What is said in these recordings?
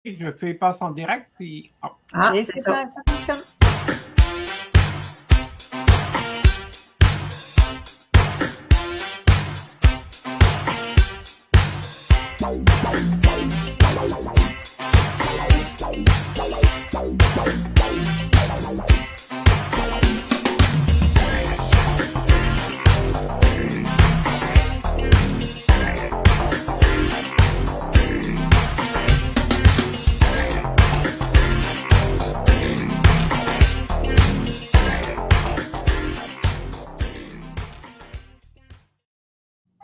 Je fais passe en direct, puis... Oh. Ah, c'est ça. Ça fonctionne.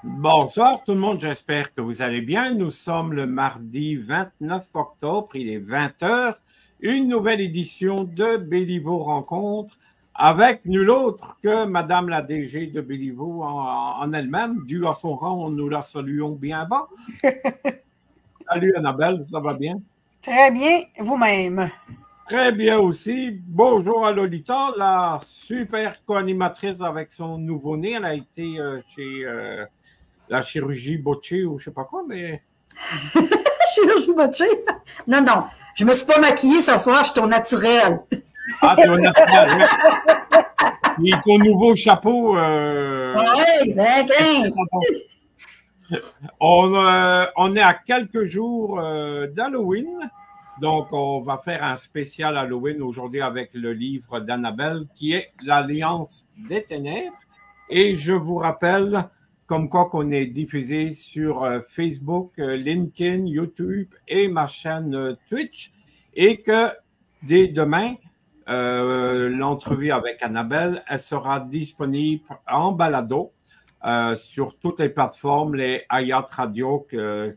Bonsoir tout le monde, j'espère que vous allez bien. Nous sommes le mardi 29 octobre, il est 20h. Une nouvelle édition de Béliveau Rencontre avec nul autre que Madame la DG de Béliveau en elle-même. Dû à son rang, nous la saluons bien bas. Salut Annabelle, ça va bien? Très bien, vous-même. Très bien aussi. Bonjour à Lolita, la super co-animatrice avec son nouveau-né. Elle a été chez la chirurgie botchée ou je sais pas quoi, mais... Chirurgie botchée? Non, non. Je me suis pas maquillée ce soir, je suis au naturel. Ah, tu es au naturel. Et ton nouveau chapeau... Oui, bien. On est à quelques jours d'Halloween. Donc, on va faire un spécial Halloween aujourd'hui avec le livre d'Annabelle qui est l'Alliance des Ténèbres. Et je vous rappelle, comme quoi qu'on est diffusé sur Facebook, LinkedIn, YouTube et ma chaîne Twitch. Et que dès demain, l'entrevue avec Annabelle, elle sera disponible en balado sur toutes les plateformes, les Hayat Radio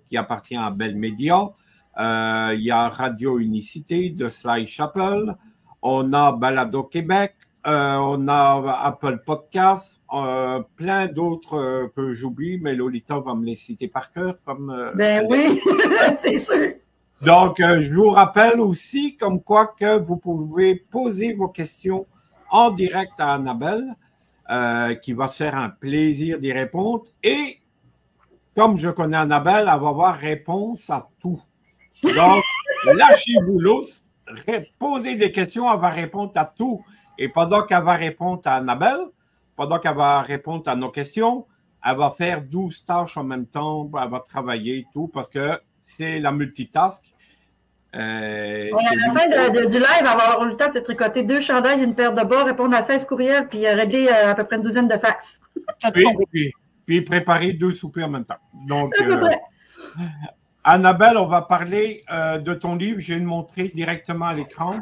qui appartient à Bell Media. Il y a Radio Unicité de Sly Chapel, on a Balado Québec, on a Apple Podcasts, plein d'autres que j'oublie, mais Lolita va me les citer par cœur. Ben oui, c'est sûr. Donc, je vous rappelle aussi comme quoi que vous pouvez poser vos questions en direct à Annabelle, qui va se faire un plaisir d'y répondre. Et comme je connais Annabelle, elle va avoir réponse à tout. Donc, lâchez-vous lousse, posez des questions, elle va répondre à tout. Et pendant qu'elle va répondre à Annabelle, pendant qu'elle va répondre à nos questions, elle va faire 12 tâches en même temps, elle va travailler et tout, parce que c'est la multitask. À la fin du live, elle va avoir eu le temps de se tricoter 2 chandails, une paire de bas, répondre à 16 courriels, puis régler à peu près une douzaine de fax. Puis préparer 2 soupers en même temps. Donc, Annabelle, on va parler de ton livre. Je vais le montrer directement à l'écran.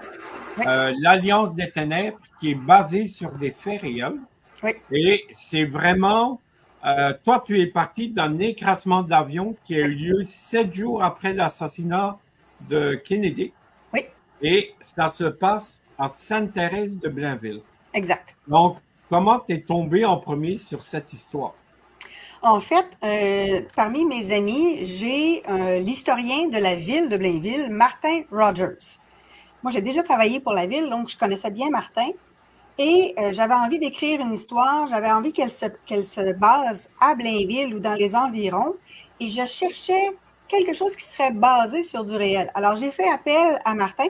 Oui. L'Alliance des Ténèbres, qui est basée sur des faits réels. Oui. Et c'est vraiment... toi, tu es parti d'un écrasement d'avion qui a eu lieu 7 jours après l'assassinat de Kennedy. Oui. Et ça se passe à Sainte-Thérèse de Blainville. Exact. Donc, comment tu es tombé en premier sur cette histoire? En fait, parmi mes amis, j'ai l'historien de la ville de Blainville, Martin Rogers. Moi, j'ai déjà travaillé pour la ville, donc je connaissais bien Martin. Et j'avais envie d'écrire une histoire, j'avais envie qu'elle se base à Blainville ou dans les environs. Et je cherchais quelque chose qui serait basé sur du réel. Alors, j'ai fait appel à Martin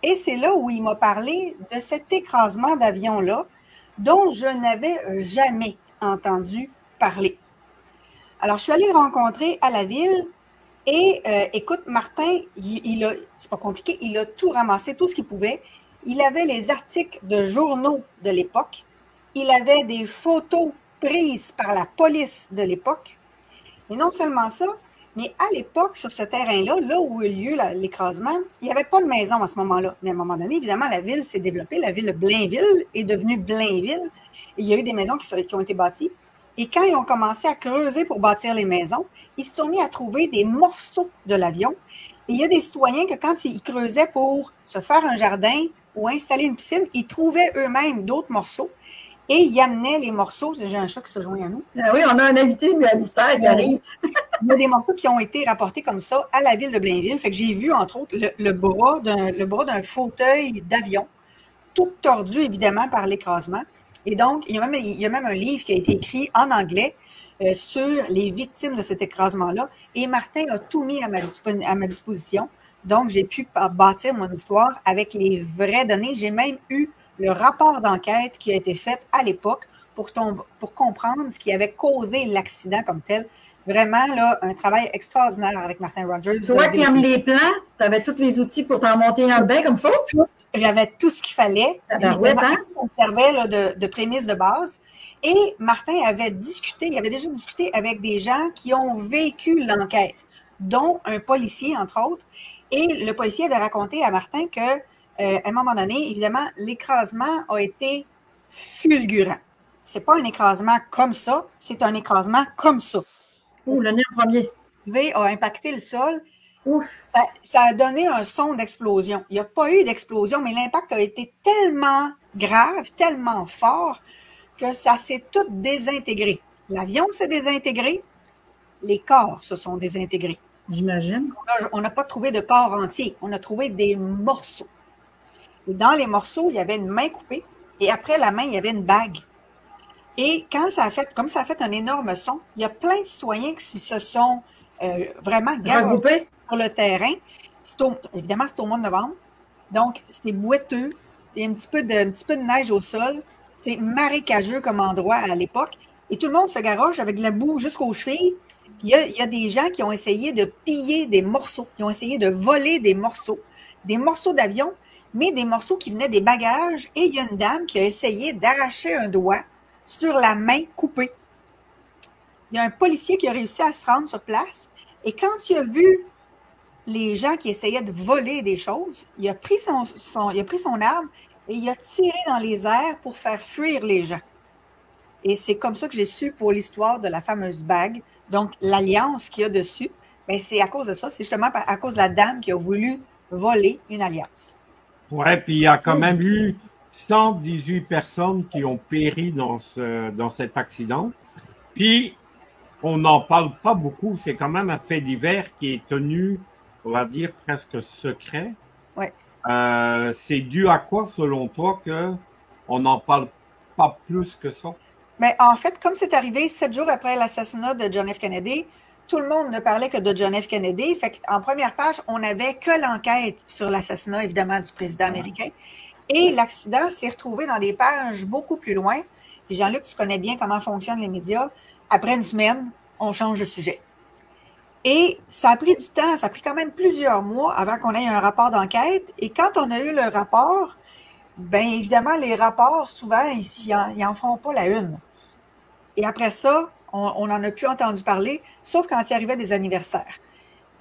et c'est là où il m'a parlé de cet écrasement d'avion-là dont je n'avais jamais entendu parler. Alors, je suis allée le rencontrer à la ville et écoute, Martin, c'est pas compliqué, il a tout ramassé, tout ce qu'il pouvait. Il avait les articles de journaux de l'époque. Il avait des photos prises par la police de l'époque. Et non seulement ça, mais à l'époque, sur ce terrain-là, là où a eu lieu l'écrasement, il n'y avait pas de maison à ce moment-là. Mais à un moment donné, évidemment, la ville s'est développée. La ville de Blainville est devenue Blainville. Et il y a eu des maisons qui ont été bâties. Et quand ils ont commencé à creuser pour bâtir les maisons, ils se sont mis à trouver des morceaux de l'avion. Et il y a des citoyens que quand ils creusaient pour se faire un jardin ou installer une piscine, ils trouvaient eux-mêmes d'autres morceaux et ils amenaient les morceaux. J'ai un chat qui se joint à nous. Ah oui, on a un invité mystère qui arrive. Il y a des morceaux qui ont été rapportés comme ça à la ville de Blainville. Fait que j'ai vu, entre autres, le bras d'un fauteuil d'avion, tout tordu, évidemment, par l'écrasement. Et donc, il y a même un livre qui a été écrit en anglais sur les victimes de cet écrasement-là. Et Martin a tout mis à ma disposition. Donc, j'ai pu bâtir mon histoire avec les vraies données. J'ai même eu le rapport d'enquête qui a été fait à l'époque pour comprendre ce qui avait causé l'accident comme tel. Vraiment, là, un travail extraordinaire avec Martin Rogers. Toi qui aimes les plans, tu avais tous les outils pour t'en monter un bain comme ça? J'avais tout ce qu'il fallait. Ouais, hein? On servait là, de prémisse de base. Et Martin avait discuté, il avait déjà discuté avec des gens qui ont vécu l'enquête, dont un policier, entre autres. Et le policier avait raconté à Martin que, à un moment donné, évidemment, l'écrasement a été fulgurant. C'est pas un écrasement comme ça, c'est un écrasement comme ça. Oh, le nez en premier. V a impacté le sol. Ouf. Ça a donné un son d'explosion. Il n'y a pas eu d'explosion, mais l'impact a été tellement grave, tellement fort, que ça s'est tout désintégré. L'avion s'est désintégré, les corps se sont désintégrés. J'imagine. On n'a pas trouvé de corps entier, on a trouvé des morceaux. Et dans les morceaux, il y avait une main coupée, et après la main, il y avait une bague. Et quand comme ça a fait un énorme son, il y a plein de citoyens qui se sont vraiment regroupés sur le terrain. Évidemment, c'est au mois de novembre. Donc, c'est boiteux. Il y a un petit peu de neige au sol. C'est marécageux comme endroit à l'époque. Et tout le monde se garoche avec de la boue jusqu'aux chevilles. Puis il y a des gens qui ont essayé de piller des morceaux. Qui ont essayé de voler des morceaux d'avion, mais des morceaux qui venaient des bagages. Et il y a une dame qui a essayé d'arracher un doigt sur la main coupée. Il y a un policier qui a réussi à se rendre sur place. Et quand il a vu les gens qui essayaient de voler des choses, il a pris son arme et il a tiré dans les airs pour faire fuir les gens. Et c'est comme ça que j'ai su pour l'histoire de la fameuse bague. Donc, l'alliance qu'il y a dessus, ben, c'est à cause de ça. C'est justement à cause de la dame qui a voulu voler une alliance. Ouais, puis il y a quand même eu 118 personnes qui ont péri dans cet accident. Puis, on n'en parle pas beaucoup. C'est quand même un fait divers qui est tenu, on va dire, presque secret. Ouais. C'est dû à quoi, selon toi, qu'on n'en parle pas plus que ça? Mais en fait, comme c'est arrivé 7 jours après l'assassinat de John F. Kennedy, tout le monde ne parlait que de John F. Kennedy. Fait qu'en première page, on n'avait que l'enquête sur l'assassinat, évidemment, du président américain. Et l'accident s'est retrouvé dans des pages beaucoup plus loin. Et Jean-Luc, tu connais bien comment fonctionnent les médias. Après une semaine, on change de sujet. Et ça a pris du temps, ça a pris quand même plusieurs mois avant qu'on ait un rapport d'enquête. Et quand on a eu le rapport, bien évidemment, les rapports, souvent, ils n'en font pas la une. Et après ça, on n'en a plus entendu parler, sauf quand il arrivait des anniversaires.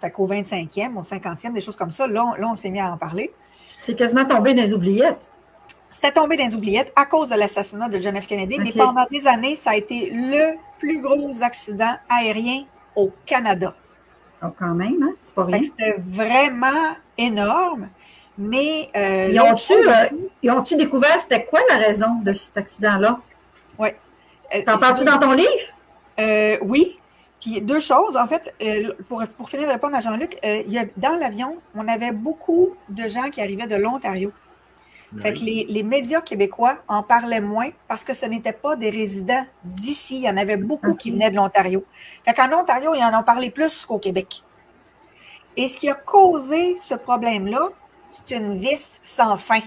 Fait qu'au 25e, au 50e, des choses comme ça, là on s'est mis à en parler. C'est quasiment tombé dans les oubliettes. C'était tombé dans les oubliettes à cause de l'assassinat de John F. Kennedy, Okay. mais pendant des années, ça a été le plus gros accident aérien au Canada. Oh, quand même, hein? C'est pas rien. C'était vraiment énorme, mais... Ils ont-tu découvert c'était quoi la raison de cet accident-là? Oui. T'en parles-tu dans ton livre? Oui. Puis deux choses, en fait, pour finir de répondre à Jean-Luc, dans l'avion, on avait beaucoup de gens qui arrivaient de l'Ontario. Oui. Fait que les médias québécois en parlaient moins parce que ce n'étaient pas des résidents d'ici. Il y en avait beaucoup qui venaient de l'Ontario. Fait qu'en Ontario, ils en ont parlé plus qu'au Québec. Et ce qui a causé ce problème-là, c'est une vis sans fin.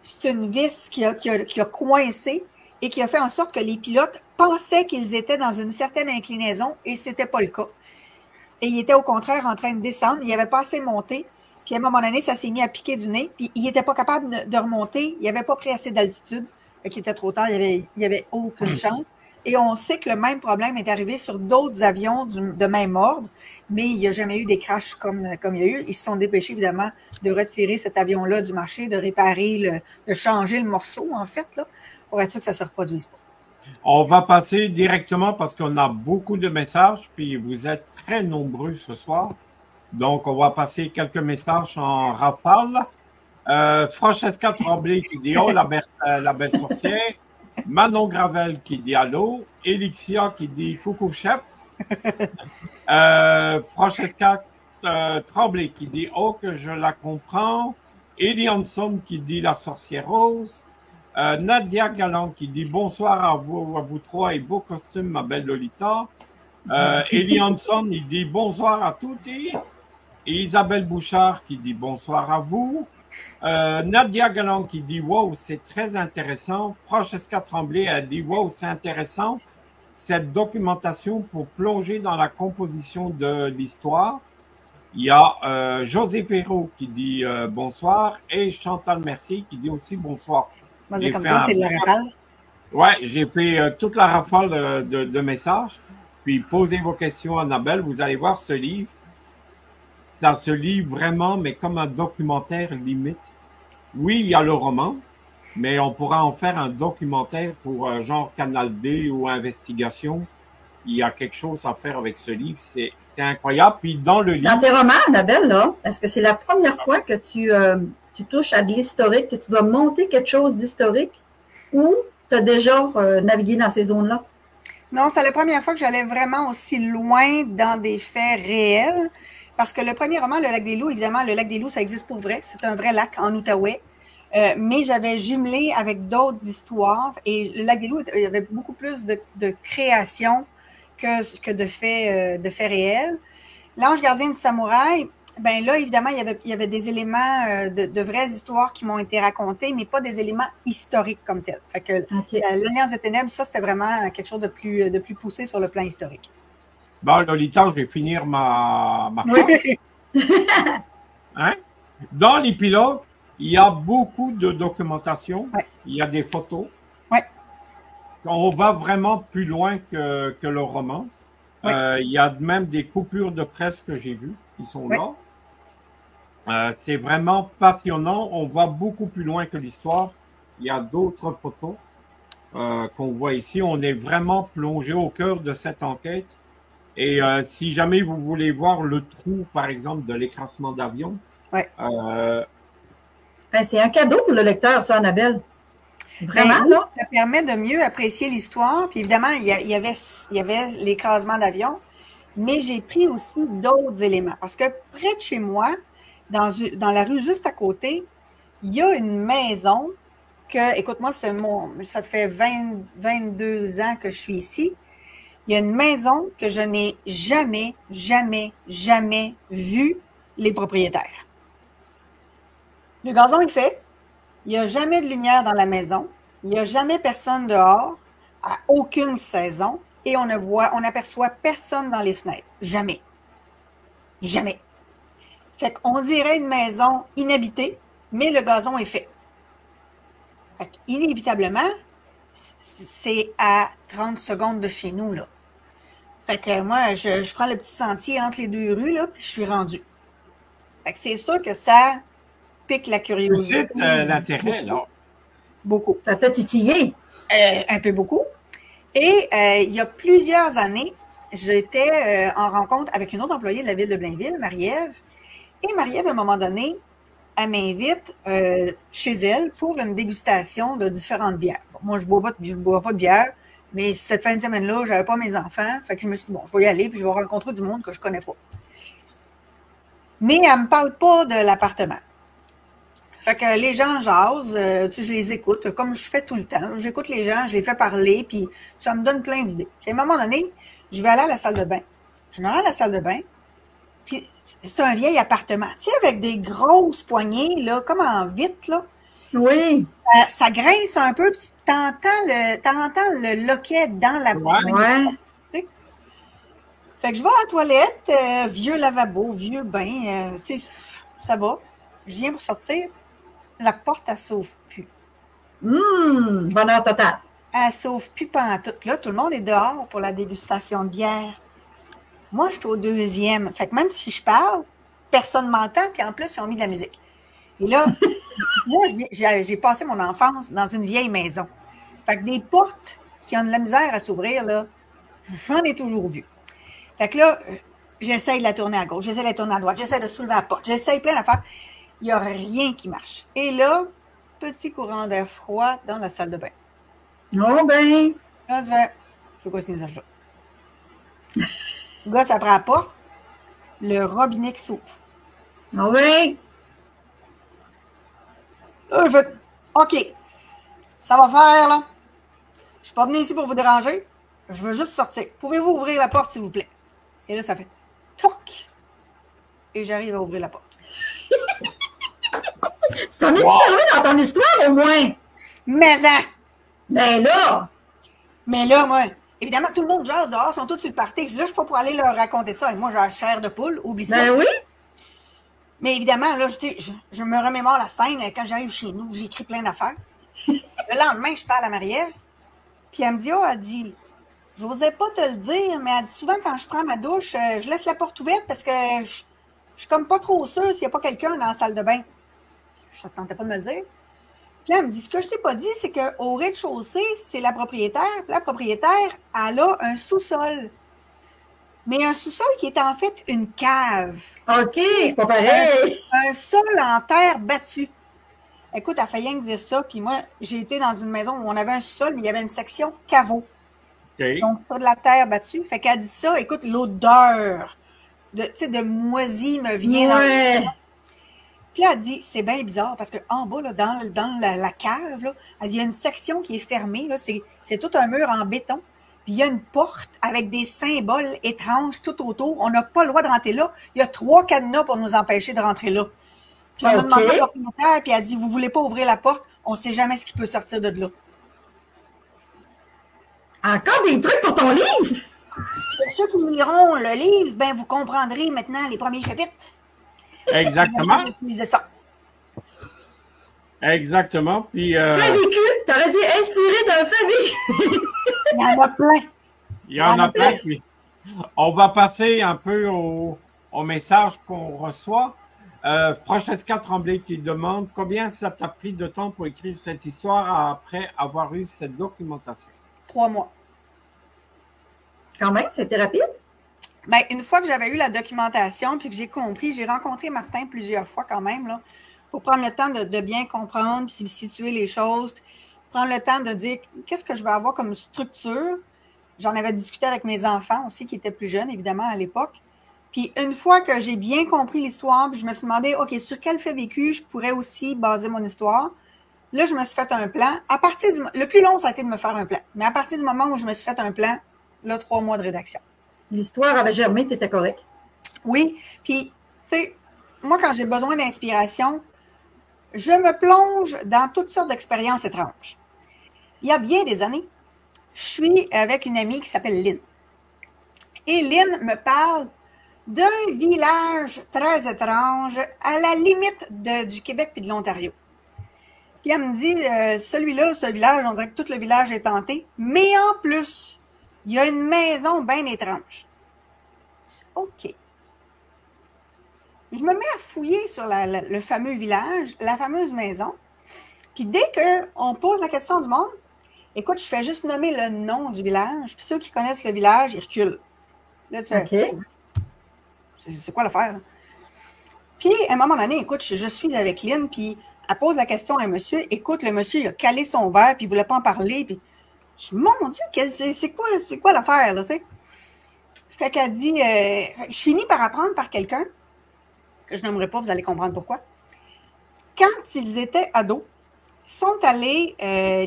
C'est une vis qui a coincé et qui a fait en sorte que les pilotes pensaient qu'ils étaient dans une certaine inclinaison et ce n'était pas le cas. Et ils étaient au contraire en train de descendre, ils n'avaient pas assez monté, puis à un moment donné, ça s'est mis à piquer du nez, puis ils n'étaient pas capables de remonter, ils n'avaient pas pris assez d'altitude, qu'il était trop tard, il n'y avait aucune chance. Et on sait que le même problème est arrivé sur d'autres avions de même ordre, mais il n'y a jamais eu des crashs comme il y a eu. Ils se sont dépêchés, évidemment, de retirer cet avion-là du marché, de réparer, de changer le morceau, en fait, là, pour être sûr que ça ne se reproduise pas. On va passer directement parce qu'on a beaucoup de messages, puis vous êtes très nombreux ce soir. Donc, on va passer quelques messages en rafale. Francesca Tremblay qui dit « Oh, la belle sorcière ». Manon Gravel qui dit « Allô ». Elixia qui dit « Coucou, chef ». Francesca Tremblay qui dit « Oh, que je la comprends ». Eddie Hanson qui dit « La sorcière rose ». Nadia Galland qui dit bonsoir à vous trois et beau costume, ma belle Lolita. Eli Hanson, il dit bonsoir à tutti. Isabelle Bouchard qui dit bonsoir à vous. Nadia Galland qui dit wow, c'est très intéressant. Francesca Tremblay a dit wow, c'est intéressant. Cette documentation pour plonger dans la composition de l'histoire. Il y a José Perrault qui dit bonsoir et Chantal Mercier qui dit aussi bonsoir. Moi, comme toi, c'est de la rafale. Ouais, j'ai fait toute la rafale de messages. Puis posez vos questions à Annabelle. Vous allez voir ce livre. Ça se lit vraiment, mais comme un documentaire limite. Oui, il y a le roman, mais on pourra en faire un documentaire pour genre Canal D ou Investigation. Il y a quelque chose à faire avec ce livre. C'est incroyable. Puis dans le livre... Dans tes romans, Annabelle, là, est-ce que c'est la première fois que tu touches à de l'historique, que tu dois monter quelque chose d'historique, ou tu as déjà navigué dans ces zones-là? Non, c'est la première fois que j'allais vraiment aussi loin dans des faits réels. Parce que le premier roman, Le Lac des Loups, évidemment, Le Lac des Loups, ça existe pour vrai. C'est un vrai lac en Outaouais. Mais j'avais jumelé avec d'autres histoires. Et Le Lac des Loups, il y avait beaucoup plus de création que de faits réels. L'Ange gardien du samouraï, ben là, évidemment, il y avait des éléments de vraies histoires qui m'ont été racontées, mais pas des éléments historiques comme tels. Fait que l'Alliance des Ténèbres, ça, c'était vraiment quelque chose de plus poussé sur le plan historique. Bon, Lolita, je vais finir ma phrase. Hein? Dans l'épilogue, il y a beaucoup de documentation. Ouais. Il y a des photos. Ouais. On va vraiment plus loin que le roman. Ouais. Il y a même des coupures de presse que j'ai vues qui sont là. C'est vraiment passionnant. On va beaucoup plus loin que l'histoire. Il y a d'autres photos qu'on voit ici. On est vraiment plongé au cœur de cette enquête. Et si jamais vous voulez voir le trou, par exemple, de l'écrasement d'avion. Ouais. C'est un cadeau pour le lecteur, ça, Annabelle. Vraiment, là. Ça permet de mieux apprécier l'histoire. Puis évidemment, il y avait l'écrasement d'avion, mais j'ai pris aussi d'autres éléments. Parce que près de chez moi, dans la rue juste à côté, il y a une maison que, écoute-moi, ça fait 22 ans que je suis ici. Il y a une maison que je n'ai jamais, jamais, jamais vu les propriétaires. Le gazon est fait. Il n'y a jamais de lumière dans la maison. Il n'y a jamais personne dehors, à aucune saison. Et on n'aperçoit personne dans les fenêtres. Jamais. Jamais. Fait qu'on dirait une maison inhabitée, mais le gazon est fait. Fait inévitablement, c'est à 30 secondes de chez nous, là. Fait que moi, je prends le petit sentier entre les deux rues, là, puis je suis rendue. Fait que c'est sûr que ça pique la curiosité. C'est l'intérêt, là. Beaucoup. Ça t'a titillé? Un peu beaucoup. Et il y a plusieurs années, j'étais en rencontre avec une autre employée de la ville de Blainville, Marie-Ève. Et Marie-Ève, à un moment donné, elle m'invite chez elle pour une dégustation de différentes bières. Bon, moi, je ne bois pas de bière. Mais cette fin de semaine-là, je n'avais pas mes enfants. Fait que je me suis dit, bon, je vais y aller, puis je vais rencontrer du monde que je ne connais pas. Mais elle ne me parle pas de l'appartement. Fait que les gens jasent, tu sais, je les écoute, comme je fais tout le temps. J'écoute les gens, je les fais parler, puis ça me donne plein d'idées. Puis à un moment donné, je vais aller à la salle de bain. Je me rends à la salle de bain, puis c'est un vieil appartement. Tu sais, avec des grosses poignées, là, comme en vitre, là. Oui. Ça grince un peu, puis tu entends le loquet dans la poignée. Ouais. Tu sais? Fait que je vais à la toilette, vieux lavabo, vieux bain, ça va. Je viens pour sortir, la porte, elle s'ouvre plus. Bonheur total. Elle s'ouvre plus pantoute. Là, tout le monde est dehors pour la dégustation de bière. Moi, je suis au deuxième. Fait que même si je parle, personne ne m'entend, puis en plus, ils ont mis de la musique. Et là, moi, j'ai passé mon enfance dans une vieille maison. Fait que des portes qui ont de la misère à s'ouvrir, là, j'en ai toujours vu. Fait que là, j'essaye de la tourner à gauche, j'essaie de la tourner à droite, j'essaie de soulever la porte, j'essaye plein d'affaires. Il n'y a rien qui marche. Et là, petit courant d'air froid dans la salle de bain. Oh ben! Là, tu fais, c'est quoi ce niaisage-là? Le gars, ça prend la porte, le robinet qui s'ouvre. Oh ben! Là, je fais, OK, ça va faire, là. Je ne suis pas venu ici pour vous déranger. Je veux juste sortir. Pouvez-vous ouvrir la porte, s'il vous plaît? Et là, ça fait toc. et j'arrive à ouvrir la porte. Tu t'en es servi dans ton histoire, au moins. Mais ça! Mais là, moi, évidemment, tout le monde jase dehors, sont tous sur le party. Là, je suis pas pour aller leur raconter ça. Et moi, j'ai la chair de poule, oublie ça. ben oui. Mais évidemment, là, je me remémore la scène quand j'arrive chez nous, j'ai écrit plein d'affaires. Le lendemain, je parle à Marie-Ève, puis elle me dit, elle dit, je n'osais pas te le dire, mais elle dit souvent quand je prends ma douche, je laisse la porte ouverte parce que je suis comme pas trop sûre s'il n'y a pas quelqu'un dans la salle de bain. Je ne tentais pas de me le dire. Puis là, elle me dit, ce que je t'ai pas dit, c'est qu'au rez-de-chaussée, c'est la propriétaire. Puis la propriétaire, elle a un sous-sol. Mais un sous-sol qui est en fait une cave. OK, c'est pas pareil. Un sol en terre battue. Écoute, elle a failli me dire ça. Puis moi, j'ai été dans une maison où on avait un sous-sol, mais il y avait une section caveau. OK. Donc, sur de la terre battue. Fait qu'elle dit ça. Écoute, l'odeur de moisi me vient dans le... Puis là, elle dit, c'est bien bizarre parce qu'en bas, là, dans la cave, là, elle dit, il y a une section qui est fermée. Là, c'est tout un mur en béton. Puis il y a une porte avec des symboles étranges tout autour. On n'a pas le droit de rentrer là. Il y a 3 cadenas pour nous empêcher de rentrer là. Puis on a demandé à la propriétaire, puis elle a dit, vous voulez pas ouvrir la porte? On ne sait jamais ce qui peut sortir de là. Encore des trucs pour ton livre? Pour ceux qui liront le livre, ben vous comprendrez maintenant les premiers chapitres. Exactement. J'ai utilisé ça. Exactement. Puis, Fait vécu. T'aurais dit inspiré d'un fait vécu. Il y en a plein. il y en a plein. Puis, on va passer un peu au message qu'on reçoit. Francesca Tremblay qui demande combien ça t'a pris de temps pour écrire cette histoire après avoir eu cette documentation? 3 mois. Quand même, c'était rapide. Ben, une fois que j'avais eu la documentation puis que j'ai compris, j'ai rencontré Martin plusieurs fois quand même, là, pour prendre le temps de bien comprendre, puis situer les choses, puis prendre le temps de dire qu'est-ce que je vais avoir comme structure. J'en avais discuté avec mes enfants aussi, qui étaient plus jeunes, évidemment, à l'époque. Puis une fois que j'ai bien compris l'histoire, puis je me suis demandé, OK, sur quel fait vécu je pourrais aussi baser mon histoire? Là, je me suis fait un plan. Le plus long, ça a été de me faire un plan. Mais à partir du moment où je me suis fait un plan, là, 3 mois de rédaction. L'histoire avait germé, tu étais correct. Oui. Puis, tu sais, moi, quand j'ai besoin d'inspiration, je me plonge dans toutes sortes d'expériences étranges. Il y a bien des années, je suis avec une amie qui s'appelle Lynn. Et Lynn me parle d'un village très étrange à la limite du Québec et de l'Ontario. Puis elle me dit, ce village, on dirait que tout le village est hanté, mais en plus, il y a une maison bien étrange. OK. Je me mets à fouiller sur le fameux village, la fameuse maison. Puis dès qu'on pose la question du monde, écoute, je fais juste nommer le nom du village, puis ceux qui connaissent le village, ils reculent. Là, tu fais, OK. C'est quoi l'affaire? Puis, à un moment donné, écoute, je suis avec Lynn, puis elle pose la question à un monsieur. Écoute, le monsieur, il a calé son verre, puis il ne voulait pas en parler. Puis, je dis, mon Dieu, c'est quoi l'affaire, là, tu sais? Fait qu'elle dit, je finis par apprendre par quelqu'un, que je nommerai pas, vous allez comprendre pourquoi. Quand ils étaient ados, ils sont allés,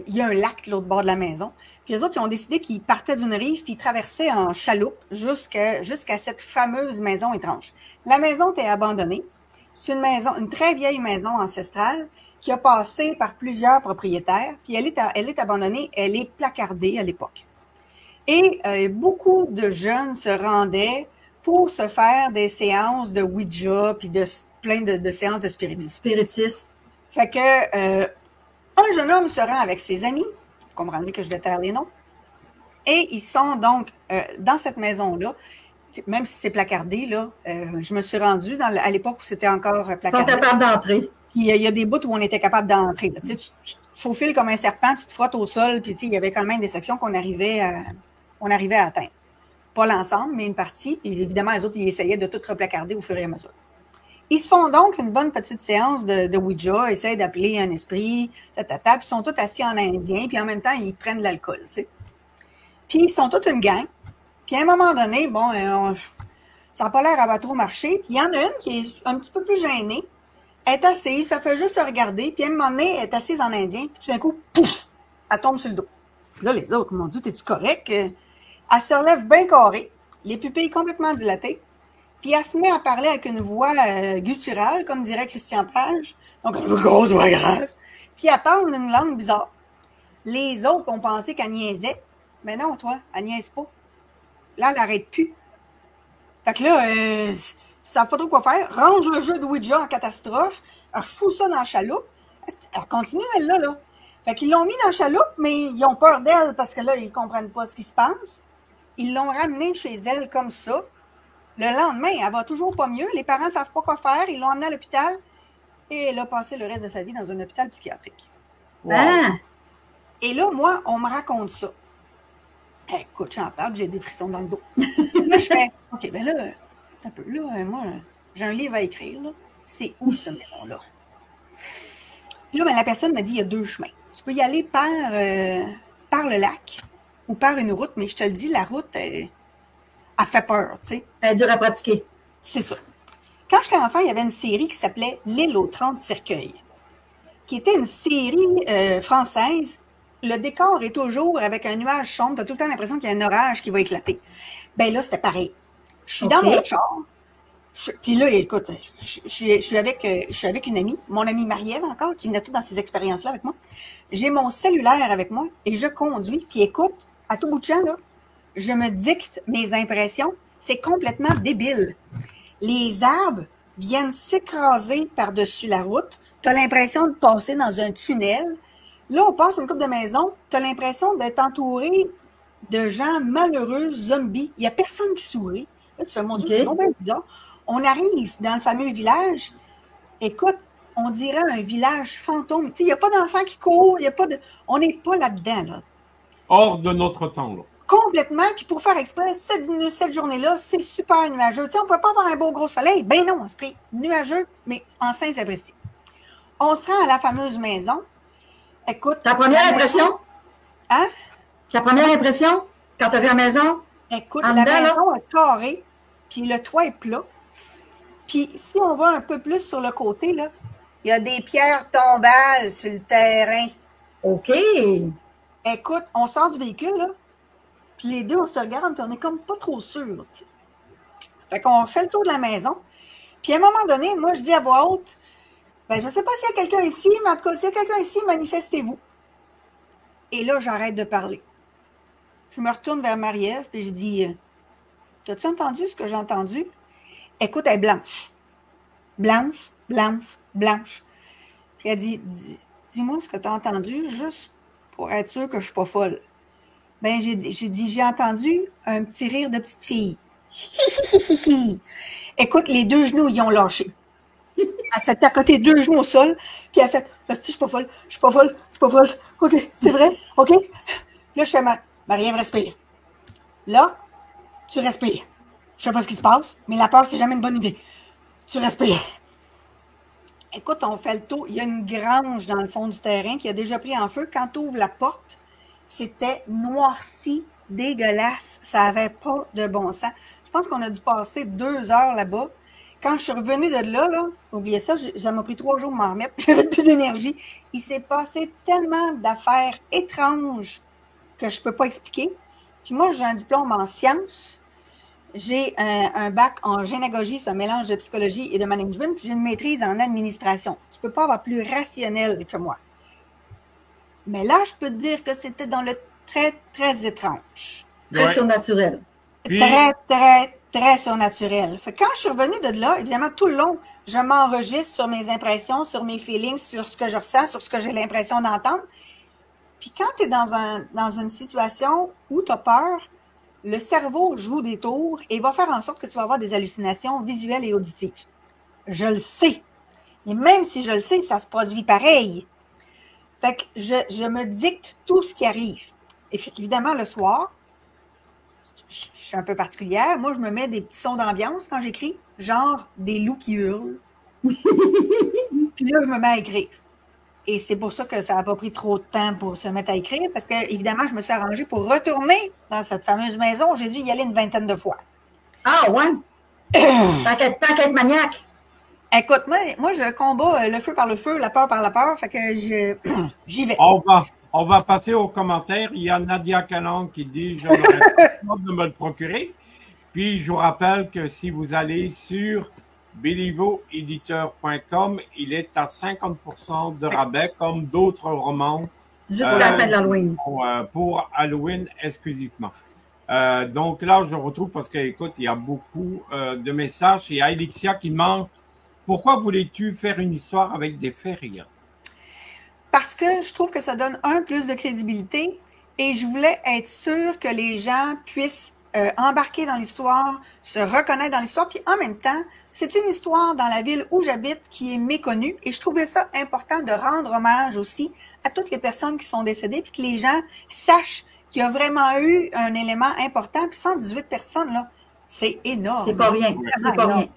il y a un lac de l'autre bord de la maison, puis les autres, ils ont décidé qu'ils partaient d'une rive, puis ils traversaient en chaloupe jusqu'à cette fameuse maison étrange. La maison était abandonnée. C'est une très vieille maison ancestrale qui a passé par plusieurs propriétaires, puis elle est abandonnée, elle est placardée à l'époque. Et beaucoup de jeunes se rendaient pour se faire des séances de Ouija, puis plein de séances de spiritisme. Spiritisme. Fait que un jeune homme se rend avec ses amis, vous comprendrez que je vais taire les noms, et ils sont donc dans cette maison-là, même si c'est placardé, là, je me suis rendue à l'époque où c'était encore placardé. Ils sont capables d'entrer. Puis il y a des bouts où on était capable d'entrer. Tu sais, tu te faufiles comme un serpent, tu te frottes au sol, puis tu sais, il y avait quand même des sections qu'on arrivait à atteindre. Pas l'ensemble, mais une partie. Puis évidemment, les autres, ils essayaient de tout replacarder au fur et à mesure. Ils se font donc une bonne petite séance de Ouija, essayent d'appeler un esprit, puis ils sont tous assis en indien, puis en même temps, ils prennent de l'alcool, tu sais. Puis ils sont toute une gang. Puis à un moment donné, bon, ça n'a pas l'air à trop marcher. Puis il y en a une qui est un petit peu plus gênée. Elle est assise, ça fait juste se regarder. Puis à un moment donné, elle est assise en indien. Puis tout d'un coup, pouf, elle tombe sur le dos. Puis là, les autres, mon Dieu, t'es-tu correct? Elle se relève bien carrée, les pupilles complètement dilatées. Puis Puis elle se met à parler avec une voix gutturale, comme dirait Christian Page. Donc, une grosse voix grave. Puis elle parle une langue bizarre. Les autres ont pensé qu'elle niaisait. Mais non, toi, elle niaise pas. Là, elle n'arrête plus. Fait que là, ils ne savent pas trop quoi faire. Range le jeu de Ouija en catastrophe. Elle fout ça dans la chaloupe. Elle continue, elle, là. Fait qu'ils l'ont mis dans la chaloupe, mais ils ont peur d'elle parce que là, ils ne comprennent pas ce qui se passe. Ils l'ont ramenée chez elle comme ça. Le lendemain, elle va toujours pas mieux. Les parents ne savent pas quoi faire. Ils l'ont emmenée à l'hôpital. Et elle a passé le reste de sa vie dans un hôpital psychiatrique. Wow. Ah! Et là, moi, on me raconte ça. Écoute, j'en parle, j'ai des frissons dans le dos. Là, je fais, OK, ben là, un peu, là, moi, j'ai un livre à écrire, là. C'est où, cette maison-là? Puis là, ben, la personne m'a dit, il y a 2 chemins. Tu peux y aller par le lac ou par une route, mais je te le dis, la route, elle fait peur, tu sais. Elle est dure à pratiquer. C'est ça. Quand j'étais enfant, il y avait une série qui s'appelait L'île aux 30 cercueils, qui était une série française. Le décor est toujours avec un nuage sombre. Tu as tout le temps l'impression qu'il y a un orage qui va éclater. Ben là, c'était pareil. Je suis dans mon char. Puis là, écoute, je suis avec une amie, mon amie Marie-Ève encore, qui venait tout dans ces expériences-là avec moi. J'ai mon cellulaire avec moi et je conduis. Puis écoute, à tout bout de champ, là, je me dicte mes impressions. C'est complètement débile. Les arbres viennent s'écraser par-dessus la route. Tu as l'impression de passer dans un tunnel. Là, on passe une couple de maisons. Tu as l'impression d'être entouré de gens malheureux, zombies. Il n'y a personne qui sourit. Là, tu fais, mon Dieu, c'est bien bizarre. On arrive dans le fameux village. Écoute, on dirait un village fantôme. Il n'y a pas d'enfants qui courent. On n'est pas là-dedans. Là. Hors de notre temps, là. Complètement. Puis pour faire exprès, cette journée-là, c'est super nuageux. On ne peut pas avoir un beau gros soleil. Ben non, on se prie nuageux, mais en Saint-Sapristi. On se rend à la fameuse maison. Écoute. Ta première impression? Hein? Ta première impression quand tu as vu la maison? Écoute, la maison est carrée, puis le toit est plat. Puis si on va un peu plus sur le côté, là, il y a des pierres tombales sur le terrain. OK. Écoute, on sort du véhicule, là, puis les deux, on se regarde, puis on est comme pas trop sûrs, tu sais. Fait qu'on fait le tour de la maison. Puis à un moment donné, moi, je dis à voix haute, ben, je ne sais pas s'il y a quelqu'un ici, mais en tout cas, s'il y a quelqu'un ici, manifestez-vous. Et là, j'arrête de parler. Je me retourne vers Marie-Ève, puis je dis, t'as-tu entendu ce que j'ai entendu? Écoute, elle est blanche. Blanche, blanche, blanche. Puis elle dit, dis-moi ce que tu as entendu, juste pour être sûr que je ne suis pas folle. Ben, j'ai entendu un petit rire de petite fille. Écoute, les 2 genoux, ils ont lâché. Elle s'est à côté 2 genoux au sol, puis elle a fait, je suis pas folle, je suis pas folle, je suis pas folle. OK, c'est vrai, OK? Là, je fais, Marie-Ève, respire. Là, tu respires. Je sais pas ce qui se passe, mais la peur, c'est jamais une bonne idée. Tu respires. Écoute, on fait le tour. Il y a une grange dans le fond du terrain qui a déjà pris en feu. Quand tu ouvres la porte, c'était noirci, dégueulasse. Ça n'avait pas de bon sens. Je pense qu'on a dû passer 2 heures là-bas. Quand je suis revenue de là, oubliez ça, ça m'a pris 3 jours de m'en remettre. J'avais plus d'énergie. Il s'est passé tellement d'affaires étranges que je ne peux pas expliquer. Puis moi, j'ai un diplôme en sciences. J'ai un bac en généalogie, c'est un mélange de psychologie et de management. Puis j'ai une maîtrise en administration. Tu ne peux pas avoir plus rationnel que moi. Mais là, je peux te dire que c'était dans le très, très étrange. Très surnaturel. Puis... Très, très, très surnaturel. Fait que quand je suis revenue de là, évidemment, tout le long, je m'enregistre sur mes impressions, sur mes feelings, sur ce que je ressens, sur ce que j'ai l'impression d'entendre. Puis quand tu es dans une situation où tu as peur, le cerveau joue des tours et va faire en sorte que tu vas avoir des hallucinations visuelles et auditives. Je le sais. Et même si je le sais, ça se produit pareil. Fait que je me dicte tout ce qui arrive. Et fait qu'évidemment, le soir, je suis un peu particulière. Moi, je me mets des petits sons d'ambiance quand j'écris, genre des loups qui hurlent. Puis là, je me mets à écrire. Et c'est pour ça que ça n'a pas pris trop de temps pour se mettre à écrire, parce que, évidemment, je me suis arrangée pour retourner dans cette fameuse maison. J'ai dû y aller une 20aine de fois. Ah, ouais? Tant qu'être maniaque. Écoute, moi, je combats le feu par le feu, la peur par la peur, fait que j'y vais. On va passer aux commentaires. Il y a Nadia Canon qui dit « Je n'aurais pas de me le procurer. » Puis, je vous rappelle que si vous allez sur belivoediteur.com, il est à 50% de rabais, comme d'autres romans. Jusqu'à la fin de l'Halloween. Pour Halloween exclusivement. Donc là, je retrouve parce que, écoute, il y a beaucoup de messages. Il y a Elixia qui demande pourquoi voulais-tu faire une histoire avec des faits réels? Parce que je trouve que ça donne plus de crédibilité et je voulais être sûre que les gens puissent embarquer dans l'histoire, se reconnaître dans l'histoire, puis en même temps, c'est une histoire dans la ville où j'habite qui est méconnue et je trouvais ça important de rendre hommage aussi à toutes les personnes qui sont décédées puis que les gens sachent qu'il y a vraiment eu un élément important. Puis 118 personnes, là, c'est énorme. C'est pas rien, c'est pas rien.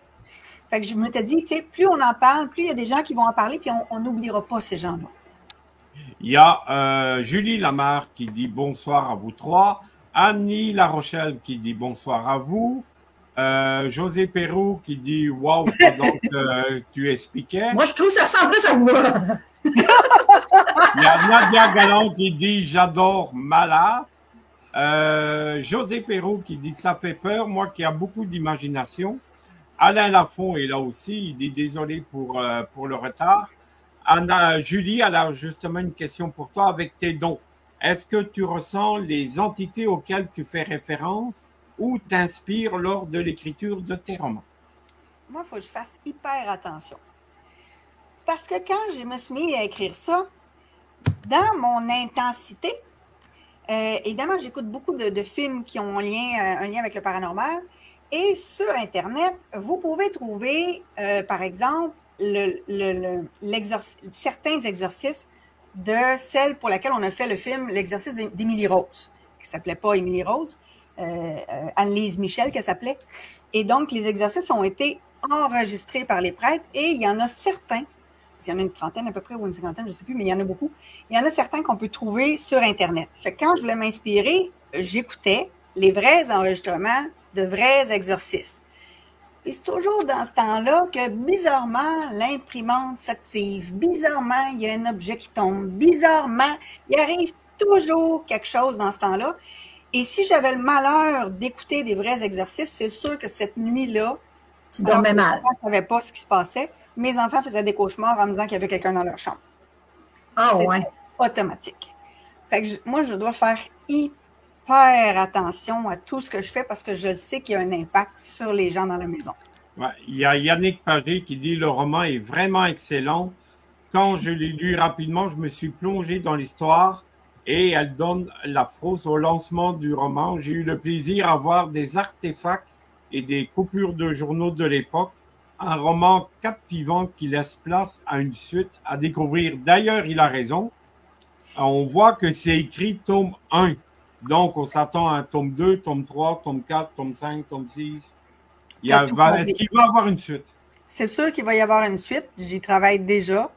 Fait que je m'étais dit, tu sais, plus on en parle, plus il y a des gens qui vont en parler, puis on n'oubliera pas ces gens-là. Il y a Julie Lamarre qui dit bonsoir à vous trois. Annie Larochelle qui dit bonsoir à vous. José Perrault qui dit wow pendant que tu expliquais. Moi, je trouve que ça ressemble plus à moi. Il y a Nadia Galland qui dit j'adore Malade. José Perrault qui dit ça fait peur. Moi qui a beaucoup d'imagination. Alain Lafont est là aussi. Il dit désolé pour le retard. Julie, elle a justement une question pour toi avec tes dons. Est-ce que tu ressens les entités auxquelles tu fais référence ou t'inspires lors de l'écriture de tes romans? Moi, il faut que je fasse hyper attention. Parce que quand je me suis mis à écrire ça, dans mon intensité, évidemment, j'écoute beaucoup de films qui ont un lien avec le paranormal. Et sur Internet, vous pouvez trouver, par exemple, certains exorcismes de celle pour laquelle on a fait le film L'exorcisme d'Émilie Rose, qui ne s'appelait pas Émilie Rose, Anne-Lise Michel qu'elle s'appelait. Et donc, les exorcismes ont été enregistrés par les prêtres et il y en a certains, il y en a une trentaine à peu près ou une cinquantaine, je ne sais plus, mais il y en a beaucoup. Il y en a certains qu'on peut trouver sur Internet. Fait que quand je voulais m'inspirer, j'écoutais les vrais enregistrements de vrais exorcismes. Et c'est toujours dans ce temps-là que, bizarrement, l'imprimante s'active. Bizarrement, il y a un objet qui tombe. Bizarrement, il arrive toujours quelque chose dans ce temps-là. Et si j'avais le malheur d'écouter des vrais exercices, c'est sûr que cette nuit-là, tu dormais mal. Je ne savais pas ce qui se passait. Mes enfants faisaient des cauchemars en me disant qu'il y avait quelqu'un dans leur chambre. Ah ouais. Automatique. Fait que moi, je dois faire hyper attention à tout ce que je fais parce que je sais qu'il y a un impact sur les gens dans la maison. Ouais, il y a Yannick Pagé qui dit « Le roman est vraiment excellent. Quand je l'ai lu rapidement, je me suis plongé dans l'histoire et elle donne la frousse au lancement du roman. J'ai eu le plaisir à voir des artefacts et des coupures de journaux de l'époque. Un roman captivant qui laisse place à une suite à découvrir. D'ailleurs, il a raison. On voit que c'est écrit tome 1. Donc, on s'attend à un tome 2, tome 3, tome 4, tome 5, tome 6. Est-ce qu'il va y avoir une suite? C'est sûr qu'il va y avoir une suite. J'y travaille déjà.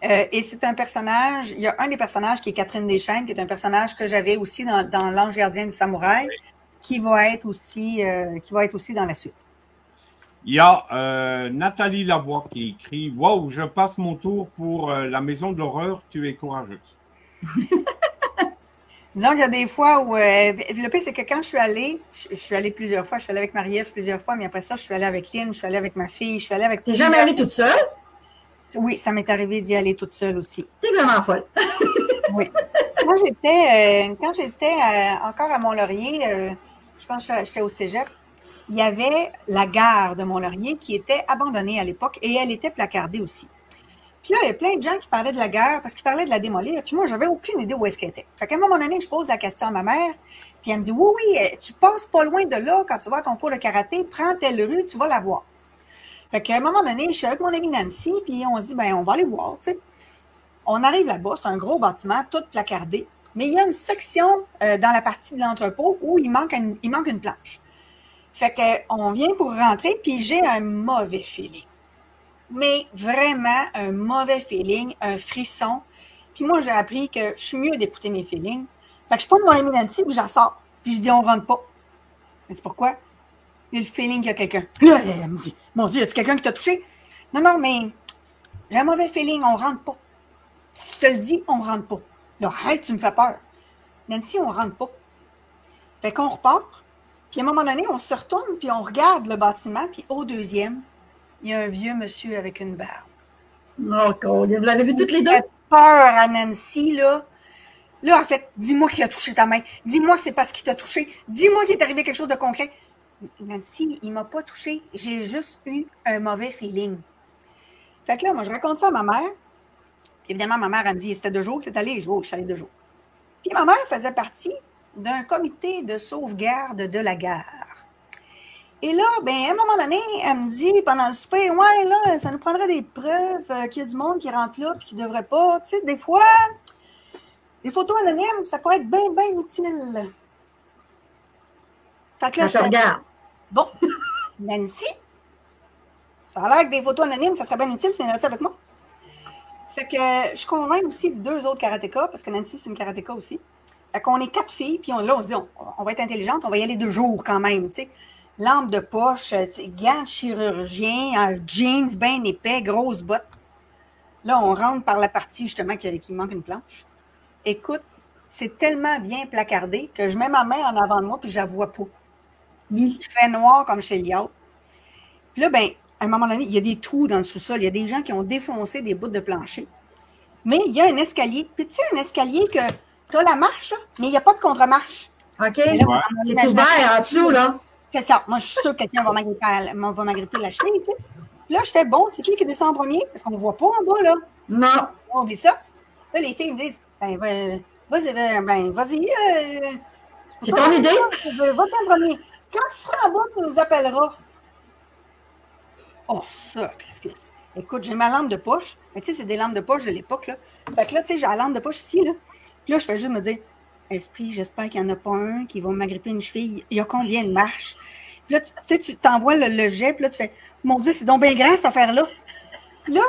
Et c'est un personnage, il y a un des personnages qui est Catherine Deschênes, qui est un personnage que j'avais aussi dans L'Ange gardien du samouraï, oui, qui va être aussi dans la suite. Il y a Nathalie Lavoie qui écrit « Wow, je passe mon tour pour la maison de l'horreur, tu es courageuse. » Disons qu'il y a des fois où... le pire, c'est que quand je suis allée plusieurs fois, je suis allée avec Marie-Ève plusieurs fois, mais après ça, je suis allée avec Lynn, je suis allée avec ma fille, je suis allée avec... T'es jamais allée toute seule? Oui, ça m'est arrivé d'y aller toute seule aussi. T'es vraiment folle. Oui. Quand j'étais encore à Mont-Laurier, je pense que j'étais au cégep, il y avait la gare de Mont-Laurier qui était abandonnée à l'époque et elle était placardée aussi. Puis là, il y a plein de gens qui parlaient de la gare parce qu'ils parlaient de la démolir. Puis moi, j'avais aucune idée où est-ce qu'elle était. Fait qu'à un moment donné, je pose la question à ma mère, puis elle me dit « Oui, tu passes pas loin de là quand tu vas à ton cours de karaté, prends telle rue, tu vas la voir. » Fait qu'à un moment donné, je suis avec mon amie Nancy, puis on se dit « Ben, on va aller voir, tu sais. » On arrive là-bas, c'est un gros bâtiment, tout placardé, mais il y a une section dans la partie de l'entrepôt où il manque une planche. Fait qu'on vient pour rentrer, puis j'ai un mauvais feeling. Mais vraiment un mauvais feeling, un frisson. Puis moi, j'ai appris que je suis mieux d'écouter mes feelings. Fait que je prends mon amie Nancy, puis j'en sors. Puis je dis, on rentre pas. Elle dit, pourquoi? Il y a le feeling qu'il y a quelqu'un. Là, elle me dit, mon Dieu, y a-t-il quelqu'un qui t'a touché? Non, non, mais j'ai un mauvais feeling, on rentre pas. Si je te le dis, on rentre pas. Là, arrête, tu me fais peur. Nancy, on rentre pas. Fait qu'on repart. Puis à un moment donné, on se retourne, puis on regarde le bâtiment, puis au deuxième, il y a un vieux monsieur avec une barbe. Oh, Colin, vous l'avez vu toutes les deux? Il fait peur à Nancy, là. Là, en fait, dis-moi qu'il a touché ta main. Dis-moi que c'est parce qu'il t'a touché. Dis-moi qu'il est arrivé quelque chose de concret. Nancy, il m'a pas touché. J'ai juste eu un mauvais feeling. Fait que là, moi, je raconte ça à ma mère. Évidemment, ma mère, elle me dit, c'était 2 jours que tu es allée. Je suis allée 2 jours. Puis ma mère faisait partie d'un comité de sauvegarde de la gare. Et là, ben, à un moment donné, elle me dit, pendant le souper, ouais, là, ça nous prendrait des preuves qu'il y a du monde qui rentre là et qui ne devrait pas. Tu sais, des fois, des photos anonymes, ça peut être bien, bien utile. Fait que là, je regarde. Bon, Nancy, ça a l'air que des photos anonymes, ça serait bien utile si tu viens rester avec moi. Fait que je convainc aussi 2 autres karatékas, parce que Nancy, c'est une karatéka aussi. Fait qu'on est 4 filles, puis là, on se dit, on va être intelligente, on va y aller 2 jours quand même, tu sais. Lampe de poche, gants de chirurgien, jeans bien épais, grosses bottes. Là, on rentre par la partie, justement, qui manque une planche. Écoute, c'est tellement bien placardé que je mets ma main en avant de moi, puis je la vois pas. Il fait noir comme chez Liao. Puis là, ben, à un moment donné, il y a des trous dans le sous-sol. Il y a des gens qui ont défoncé des bouts de plancher. Mais il y a un escalier. Puis tu sais, un escalier que tu as la marche, là, mais il n'y a pas de contre-marche. OK. Là, c'est ouvert en dessous, là. C'est ça. Moi, je suis sûre que quelqu'un va m'agripper la cheville, tu sais. Puis là, je fais bon, c'est qui descend en premier? Parce qu'on ne voit pas en bas, là. Non. On oublie ça. Là, les filles me disent, vas-y. C'est ton idée? Va-t'en en premier. Quand tu seras en bas, tu nous appelleras. Oh, sacrifice. Écoute, j'ai ma lampe de poche. Mais tu sais, c'est des lampes de poche de l'époque, là. Fait que là, tu sais, j'ai la lampe de poche ici, là. Puis là, je fais juste me dire, Esprit, j'espère qu'il n'y en a pas un qui va m'agripper une cheville. Il y a combien de marches? Puis là, tu sais, tu t'envoies le jet, puis là, tu fais, mon Dieu, c'est donc bien grand, cette affaire-là. Puis là,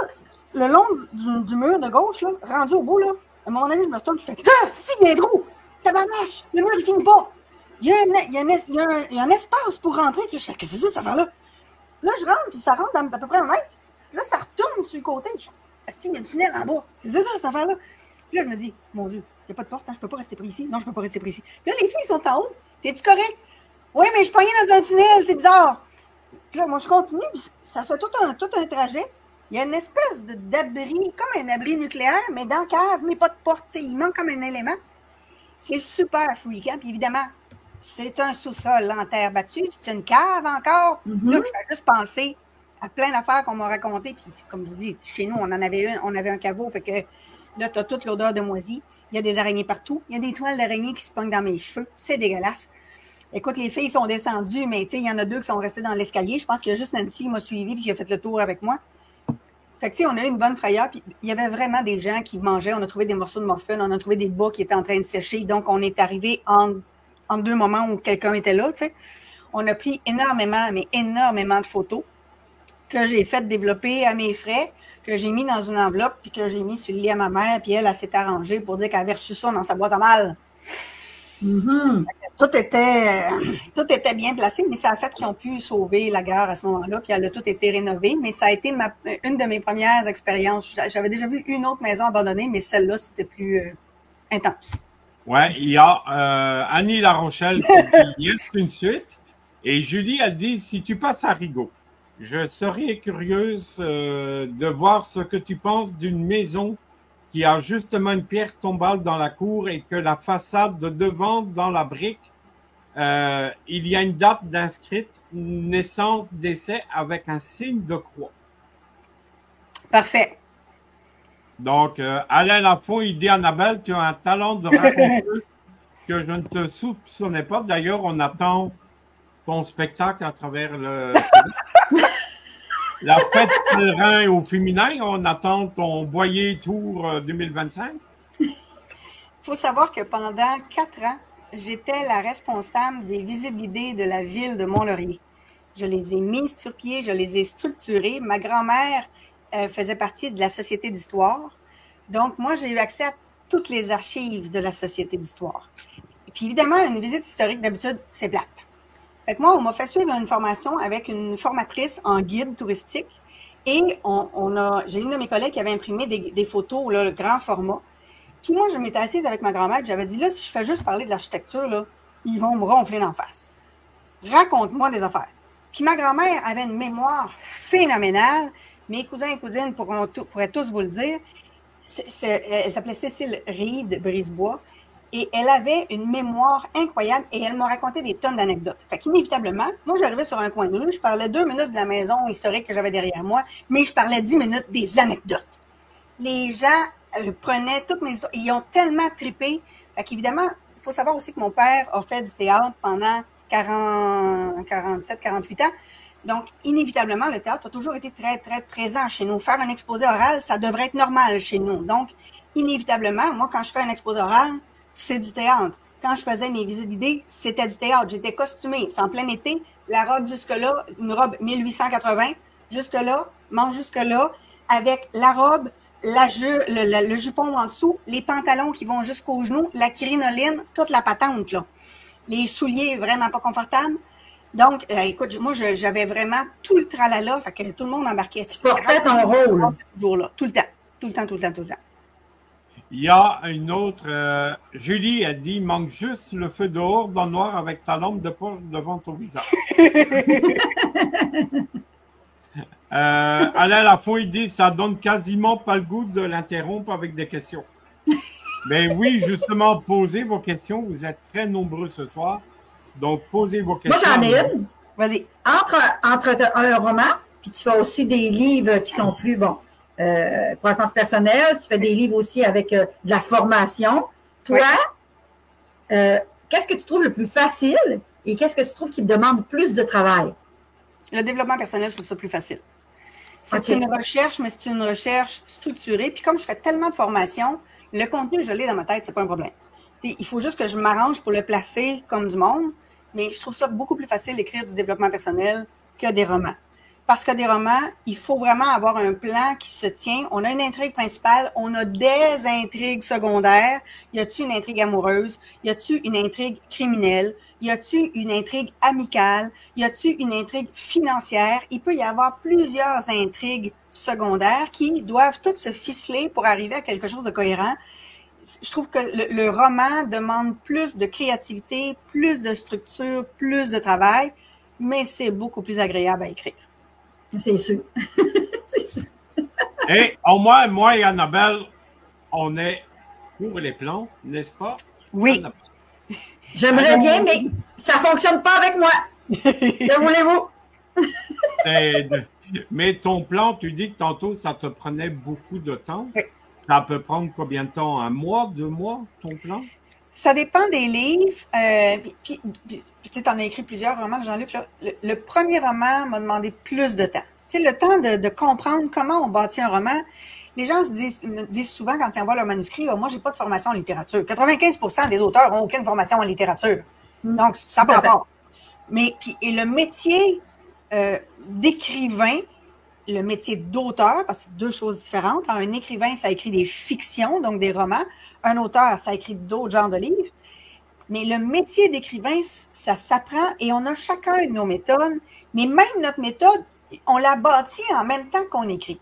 le long du mur de gauche, là, rendu au bout, là, à un moment donné, je me retourne, je fais, ah, si, il y a un trou! Tabarnache! Le mur, il finit pas! Il y a un espace pour rentrer, puis là, je fais, qu'est-ce que c'est ça, cette affaire-là? Là, je rentre, puis ça rentre d'à peu près 1 mètre. Là, ça retourne sur le côté. Je fais, est-ce qu'il y a un tunnel en bas? C'est ça, cette affaire-là. Puis là, je me dis, mon Dieu, il n'y a pas de porte, hein, je ne peux pas rester pris ici. Non, je ne peux pas rester pris ici. Puis là, les filles sont en haut. T'es-tu correct? Oui, mais je suis pognée dans un tunnel, c'est bizarre. Puis là, moi, je continue, puis ça fait tout un trajet. Il y a une espèce d'abri, comme un abri nucléaire, mais dans la cave, mais pas de porte. Il manque comme un élément. C'est super freakant. Puis évidemment, c'est un sous-sol en terre battue. C'est une cave encore. Là, je fais juste penser à plein d'affaires qu'on m'a racontées. Puis, comme je vous dis, chez nous, on avait un caveau. Fait que là, tu as toute l'odeur de moisi. Il y a des araignées partout. Il y a des toiles d'araignées qui se pognent dans mes cheveux. C'est dégueulasse. Écoute, les filles sont descendues, mais il y en a 2 qui sont restées dans l'escalier. Je pense qu'il y a juste Nancy qui m'a suivi et qui a fait le tour avec moi. Fait que, on a eu une bonne frayeur. Puis, il y avait vraiment des gens qui mangeaient. On a trouvé des morceaux de muffins. On a trouvé des bas qui étaient en train de sécher. Donc, on est arrivé en 2 moments où quelqu'un était là. T'sais. On a pris énormément, mais énormément de photos que j'ai fait développer à mes frais, que j'ai mis dans une enveloppe, puis que j'ai mis sur le lit à ma mère, puis elle s'est arrangée pour dire qu'elle avait reçu ça dans sa boîte à mal. Tout était bien placé, mais ça a fait qu'ils ont pu sauver la gare à ce moment-là, puis elle a tout été rénovée, mais ça a été une de mes premières expériences. J'avais déjà vu une autre maison abandonnée, mais celle-là, c'était plus intense. Ouais, il y a Annie Larochelle qui dit yes une suite, et Julie, elle dit, si tu passes à Rigaud, je serais curieuse de voir ce que tu penses d'une maison qui a justement une pierre tombale dans la cour et que la façade de devant, dans la brique, il y a une date d'inscrite, naissance, décès, avec un signe de croix. Parfait. Donc, Alain Lafont, il dit, Annabelle, tu as un talent de raconteuse que je ne te soupçonnais pas. D'ailleurs, on attend ton spectacle à travers la fête pèlerin au féminin. On attend ton Boyer Tour 2025. Il faut savoir que pendant 4 ans, j'étais la responsable des visites guidées de la ville de Mont-Laurier. Je les ai mises sur pied, je les ai structurées. Ma grand-mère faisait partie de la Société d'histoire. Donc, moi, j'ai eu accès à toutes les archives de la Société d'histoire. Et puis, évidemment, une visite historique, d'habitude, c'est plate. Fait que moi, on m'a fait suivre une formation avec une formatrice en guide touristique. Et j'ai une de mes collègues qui avait imprimé des photos, là, le grand format. Puis moi, je m'étais assise avec ma grand-mère, j'avais dit, là, si je fais juste parler de l'architecture, là, ils vont me ronfler d'en face. raconte-moi des affaires. Puis ma grand-mère avait une mémoire phénoménale. Mes cousins et cousines pourraient tous vous le dire. Elle s'appelait Cécile Rive de Brisebois. Et elle avait une mémoire incroyable et elle m'a raconté des tonnes d'anecdotes. Fait qu'inévitablement, moi, j'arrivais sur un coin de rue, je parlais 2 minutes de la maison historique que j'avais derrière moi, mais je parlais 10 minutes des anecdotes. Les gens prenaient toutes mes... Ils ont tellement trippé. Fait qu'évidemment, il faut savoir aussi que mon père a fait du théâtre pendant 47, 48 ans. Donc, inévitablement, le théâtre a toujours été très, très présent chez nous. Faire un exposé oral, ça devrait être normal chez nous. Donc, inévitablement, moi, quand je fais un exposé oral, c'est du théâtre. Quand je faisais mes visites d'idées, c'était du théâtre. J'étais costumée. C'est en plein été. La robe jusque-là, une robe 1880, jusque-là, manche jusque-là, avec la robe, le jupon en dessous, les pantalons qui vont jusqu'aux genoux, la crinoline, toute la patente, là. Les souliers vraiment pas confortables. Donc, écoute, moi, j'avais vraiment tout le tralala, fait que tout le monde embarquait. Tu portais ton rôle. Toujours là, tout le temps. Tout le temps, tout le temps, tout le temps. Il y a une autre, Julie a dit, il manque juste le feu dehors dans le noir avec ta lampe de poche devant ton visage. Alain Lafont, il dit, ça donne quasiment pas le goût de l'interrompre avec des questions. Ben oui, justement, posez vos questions. Vous êtes très nombreux ce soir. Donc, posez vos questions. Moi, j'en ai une. Vas-y. Entre un roman, puis tu fais aussi des livres qui sont plus, croissance personnelle, tu fais des livres aussi avec de la formation. Toi, qu'est-ce que tu trouves le plus facile et qu'est-ce que tu trouves qui te demande plus de travail? Le développement personnel, je trouve ça plus facile. C'est une recherche, mais c'est une recherche structurée. Puis comme je fais tellement de formations, le contenu, je l'ai dans ma tête, c'est pas un problème. Il faut juste que je m'arrange pour le placer comme du monde, mais je trouve ça beaucoup plus facile d'écrire du développement personnel que des romans. Parce que des romans, il faut vraiment avoir un plan qui se tient. On a une intrigue principale, on a des intrigues secondaires. Y a-t-il une intrigue amoureuse? Y a-t-il une intrigue criminelle? Y a-t-il une intrigue amicale? Y a-t-il une intrigue financière? Il peut y avoir plusieurs intrigues secondaires qui doivent toutes se ficeler pour arriver à quelque chose de cohérent. Je trouve que le roman demande plus de créativité, plus de structure, plus de travail, mais c'est beaucoup plus agréable à écrire. C'est sûr. C'est sûr. Et moi et Annabelle, on est pour les plans, n'est-ce pas? Oui. Annabelle. J'aimerais bien, mais ça ne fonctionne pas avec moi. Que voulez-vous? Mais ton plan, tu dis que tantôt, ça te prenait beaucoup de temps. Oui. Ça peut prendre combien de temps? 1 mois, 2 mois, ton plan? Ça dépend des livres. Puis tu en as écrit plusieurs romans, Jean-Luc. Le premier roman m'a demandé plus de temps. Tu sais, le temps de comprendre comment on bâtit un roman. Les gens me disent souvent quand ils envoient leur manuscrit, moi, j'ai pas de formation en littérature. 95% des auteurs n'ont aucune formation en littérature. Donc, ça n'a pas rapport. Mais et le métier d'écrivain, le métier d'auteur, parce que c'est 2 choses différentes. Un écrivain, ça écrit des fictions, donc des romans. Un auteur, ça écrit d'autres genres de livres. Mais le métier d'écrivain, ça s'apprend et on a chacun nos méthodes. Mais même notre méthode, on la bâtit en même temps qu'on écrit.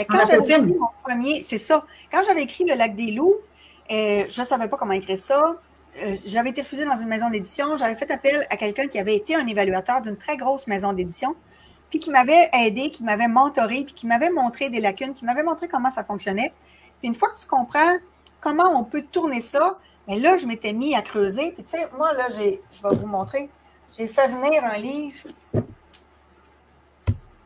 Quand j'avais écrit mon premier, c'est ça. Quand j'avais écrit Le Lac des Loups, je ne savais pas comment écrire ça. J'avais été refusée dans une maison d'édition. J'avais fait appel à quelqu'un qui avait été un évaluateur d'une très grosse maison d'édition, puis qui m'avait aidé, qui m'avait mentoré, puis qui m'avait montré des lacunes, qui m'avait montré comment ça fonctionnait. Puis une fois que tu comprends comment on peut tourner ça, bien là, je m'étais mis à creuser. Puis tu sais, moi, là, je vais vous montrer. J'ai fait venir un livre,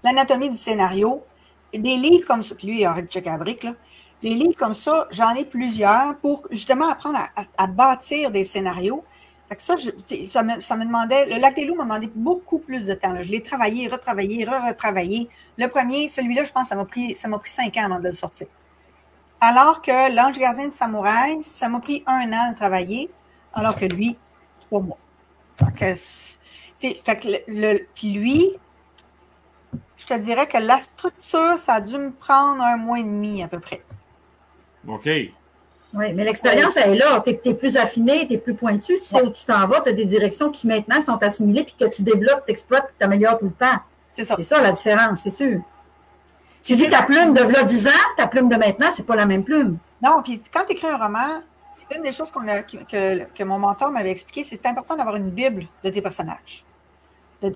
L'anatomie du scénario. Des livres comme ça, puis lui, il a checké à brique, là. Des livres comme ça, j'en ai plusieurs pour justement apprendre à bâtir des scénarios. Fait que ça me demandait, Le Lac des Loups m'a demandé beaucoup plus de temps. Là. Je l'ai travaillé, retravaillé. Le premier, celui-là, je pense, ça m'a pris 5 ans avant de le sortir. Alors que L'Ange gardien du samouraï, ça m'a pris 1 an à le travailler, alors que lui, 3 mois. Puis lui, je te dirais que la structure, ça a dû me prendre 1 mois et demi à peu près. OK. Oui, mais l'expérience, elle est là. Tu es plus affiné, tu es plus pointu, tu sais où tu t'en vas, tu as des directions qui maintenant sont assimilées, puis que tu développes, tu exploites, tu t'améliores tout le temps. C'est ça. C'est ça la différence, c'est sûr. Tu dis ta plume de v'là 10 ans, ta plume de maintenant, c'est pas la même plume. Non, puis quand tu écris un roman, une des choses que mon mentor m'avait expliqué, c'est important d'avoir une bible de tes personnages.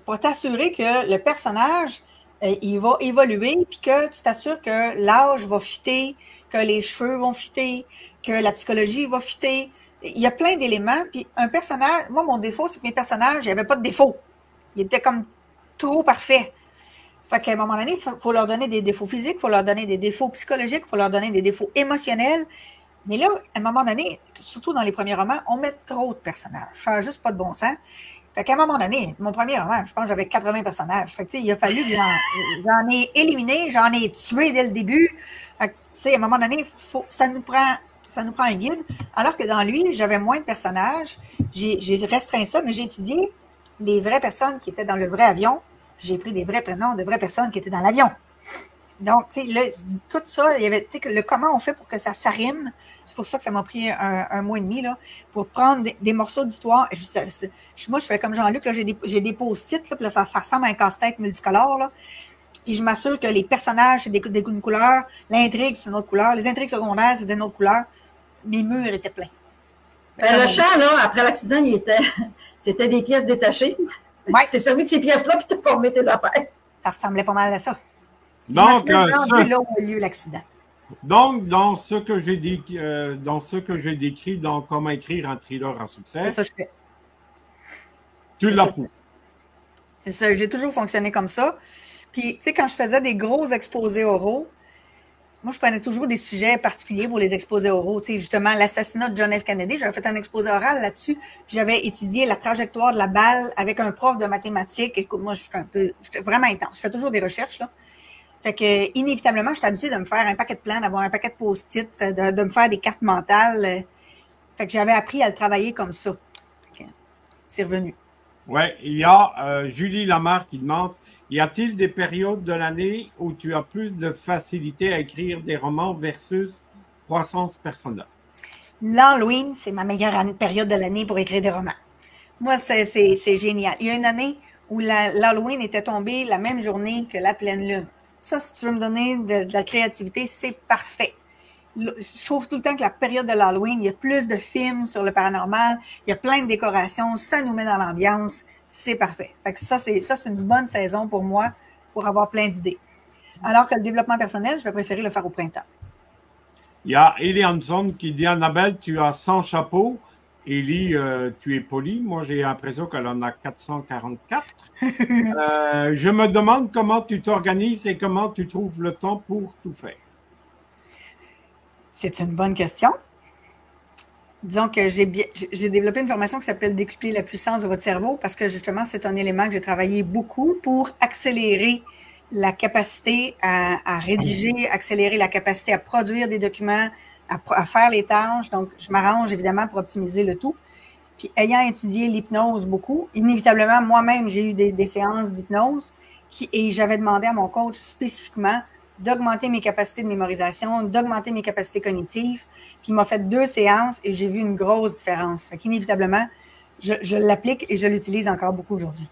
pour t'assurer que le personnage, il va évoluer, puis que tu t'assures que l'âge va fitter, que les cheveux vont fitter, que la psychologie va fitter. Il y a plein d'éléments. Puis un personnage, moi, mon défaut, c'est que mes personnages, il n'y avait pas de défaut. Ils étaient comme trop parfaits. Fait qu'à un moment donné, il faut leur donner des défauts physiques, il faut leur donner des défauts psychologiques, il faut leur donner des défauts émotionnels. Mais là, à un moment donné, surtout dans les premiers romans, on met trop de personnages. Ça n'a juste pas de bon sens. Fait qu'à un moment donné, mon premier roman, je pense que j'avais 80 personnages. Fait que, il a fallu que j'en ai éliminé, j'en ai tué dès le début. Fait que, à un moment donné, ça nous prend un guide. Alors que dans lui, j'avais moins de personnages. J'ai restreint ça, mais j'ai étudié les vraies personnes qui étaient dans le vrai avion. J'ai pris des vrais prénoms de vraies personnes qui étaient dans l'avion. Donc, tu sais, tout ça, il y avait, tu sais, comment on fait pour que ça s'arrime. C'est pour ça que ça m'a pris un mois et demi, là, pour prendre des morceaux d'histoire. Moi, je fais comme Jean-Luc, là, j'ai des post-it, là, puis là, ça ressemble à un casse-tête multicolore, là. Puis je m'assure que les personnages, c'est une couleur, l'intrigue, c'est une autre couleur, les intrigues secondaires, c'est une autre couleur. Mes murs étaient pleins. Ben, le champ, là, après l'accident, c'était des pièces détachées. Ouais. Tu t'es servi de ces pièces-là, puis tu as formé tes affaires. Ça ressemblait pas mal à ça. Donc, là où a eu l'accident. Donc, dans ce que j'ai décrit dans Comment écrire un thriller à succès, c'est ça que je fais. Tu l'approuves. C'est ça, j'ai toujours fonctionné comme ça. Puis, tu sais, quand je faisais des gros exposés oraux, moi, je prenais toujours des sujets particuliers pour les exposés oraux. Tu sais, justement, l'assassinat de John F. Kennedy, j'avais fait un exposé oral là-dessus. Puis j'avais étudié la trajectoire de la balle avec un prof de mathématiques. Écoute, moi, j'étais vraiment intense. Je fais toujours des recherches, là. Fait que, inévitablement, j'étais habituée de me faire un paquet de plans, d'avoir un paquet de post-it, de me faire des cartes mentales. Fait que j'avais appris à le travailler comme ça. C'est revenu. Oui, il y a Julie Lamarre qui demande, y a-t-il des périodes de l'année où tu as plus de facilité à écrire des romans versus croissance personnelle? L'Halloween, c'est ma meilleure période de l'année pour écrire des romans. Moi, c'est génial. Il y a une année où l'Halloween était tombé la même journée que la pleine lune. Ça, si tu veux me donner de la créativité, c'est parfait. Je trouve tout le temps que la période de l'Halloween, il y a plus de films sur le paranormal, il y a plein de décorations, ça nous met dans l'ambiance, c'est parfait. Fait que ça, c'est une bonne saison pour moi pour avoir plein d'idées. Alors que le développement personnel, je vais préférer le faire au printemps. Il y a Ellie Hanson qui dit, Annabelle, tu as 100 chapeaux. Ellie, tu es polie. Moi, j'ai l'impression qu'elle en a 444. Je me demande comment tu t'organises et comment tu trouves le temps pour tout faire. C'est une bonne question. Disons que j'ai développé une formation qui s'appelle Décupler la puissance de votre cerveau parce que justement, c'est un élément que j'ai travaillé beaucoup pour accélérer la capacité à rédiger, accélérer la capacité à produire des documents, à faire les tâches. Donc, je m'arrange évidemment pour optimiser le tout. Puis, ayant étudié l'hypnose beaucoup, inévitablement, moi-même, j'ai eu des séances d'hypnose et j'avais demandé à mon coach spécifiquement d'augmenter mes capacités de mémorisation, d'augmenter mes capacités cognitives. Puis, il m'a fait 2 séances et j'ai vu une grosse différence. Fait qu'inévitablement, je l'applique et je l'utilise encore beaucoup aujourd'hui.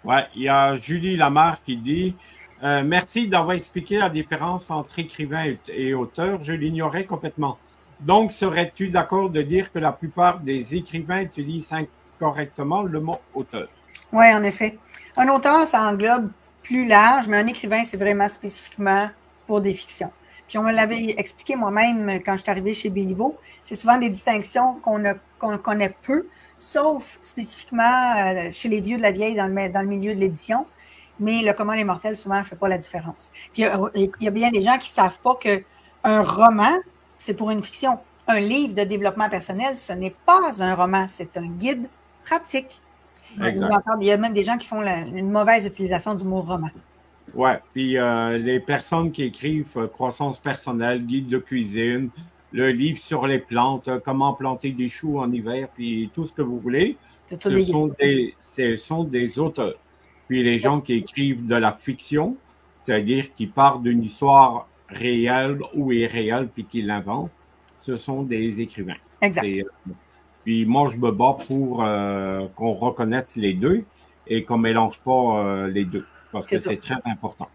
Ouais, il y a Julie Lamarre qui dit merci d'avoir expliqué la différence entre écrivain et auteur. Je l'ignorais complètement. Donc, serais-tu d'accord de dire que la plupart des écrivains utilisent incorrectement le mot auteur? Oui, en effet. Un auteur, ça englobe plus large, mais un écrivain, c'est vraiment spécifiquement pour des fictions. Puis on me l'avait expliqué moi-même quand je suis arrivée chez Béliveau. C'est souvent des distinctions qu'on connaît peu, sauf spécifiquement chez les vieux de la vieille dans le milieu de l'édition. Mais le commun des mortels, souvent, ne fait pas la différence. Puis il y a bien des gens qui ne savent pas qu'un roman, c'est pour une fiction. Un livre de développement personnel, ce n'est pas un roman, c'est un guide pratique. Il y a même des gens qui font une mauvaise utilisation du mot roman. Oui, puis les personnes qui écrivent croissance personnelle, guide de cuisine, le livre sur les plantes, comment planter des choux en hiver, puis tout ce que vous voulez, ce sont des auteurs. Puis les gens qui écrivent de la fiction, c'est-à-dire qui partent d'une histoire réelle ou irréelle, puis qui l'inventent, ce sont des écrivains. Exact. Puis moi, je me bats pour qu'on reconnaisse les deux et qu'on ne mélange pas les deux, parce que c'est très important.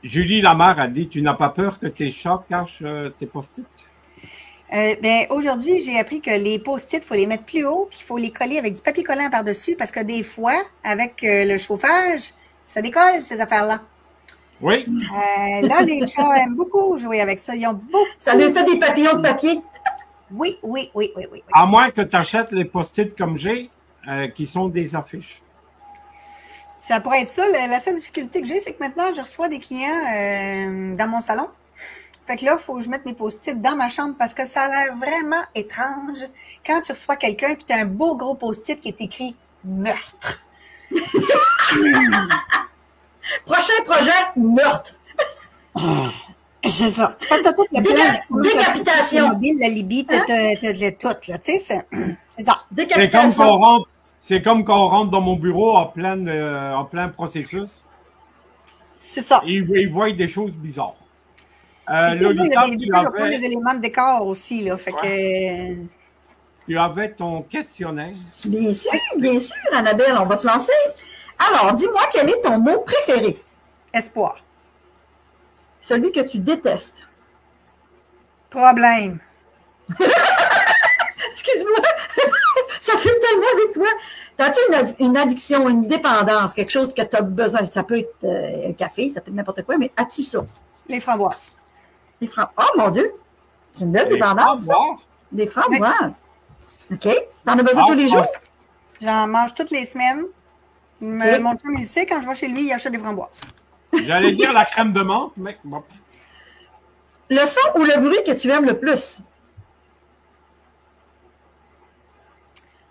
Julie Lamarre a dit, tu n'as pas peur que tes chats cachent tes post-it? Ben, aujourd'hui, j'ai appris que les post-it, il faut les mettre plus haut, puis il faut les coller avec du papier collant par-dessus, parce que des fois, avec le chauffage, ça décolle, ces affaires-là. Oui. Là, les chats aiment beaucoup jouer avec ça. Ils ont beaucoup... Ça lui fait des papillons de papier. Oui. À moins que tu achètes les post-it comme j'ai, qui sont des affiches. Ça pourrait être ça. La seule difficulté que j'ai, c'est que maintenant, je reçois des clients dans mon salon. Fait que là, il faut que je mette mes post-it dans ma chambre parce que ça a l'air vraiment étrange quand tu reçois quelqu'un et tu as un beau gros post-it qui est écrit « meurtre ». Prochain projet, meurtre. C'est ça. Tu as toute la plan. Décapitation. La Libye, tu as tout, là. Tu sais, c'est ça. Décapitation. C'est comme quand on rentre dans mon bureau en plein processus. C'est ça. Ils voient des choses bizarres. Lolita, tu avais des éléments de décor aussi, là. Fait que... Tu avais ton questionnaire. Bien sûr, Annabelle, on va se lancer. Alors, dis-moi, quel est ton mot préféré? Espoir. Celui que tu détestes. Problème. Excuse-moi, ça fait tellement avec toi. As-tu une addiction, une dépendance, quelque chose que tu as besoin? Ça peut être un café, ça peut être n'importe quoi, mais as-tu ça? Les framboises. Oh mon Dieu! C'est une belle dépendance, ça. Des framboises. Oui. OK. T'en as besoin tous les jours? J'en mange toutes les semaines. Mon chum, il sait, quand je vais chez lui, il achète des framboises. J'allais dire la crème de menthe, mais bon. Le son ou le bruit que tu aimes le plus?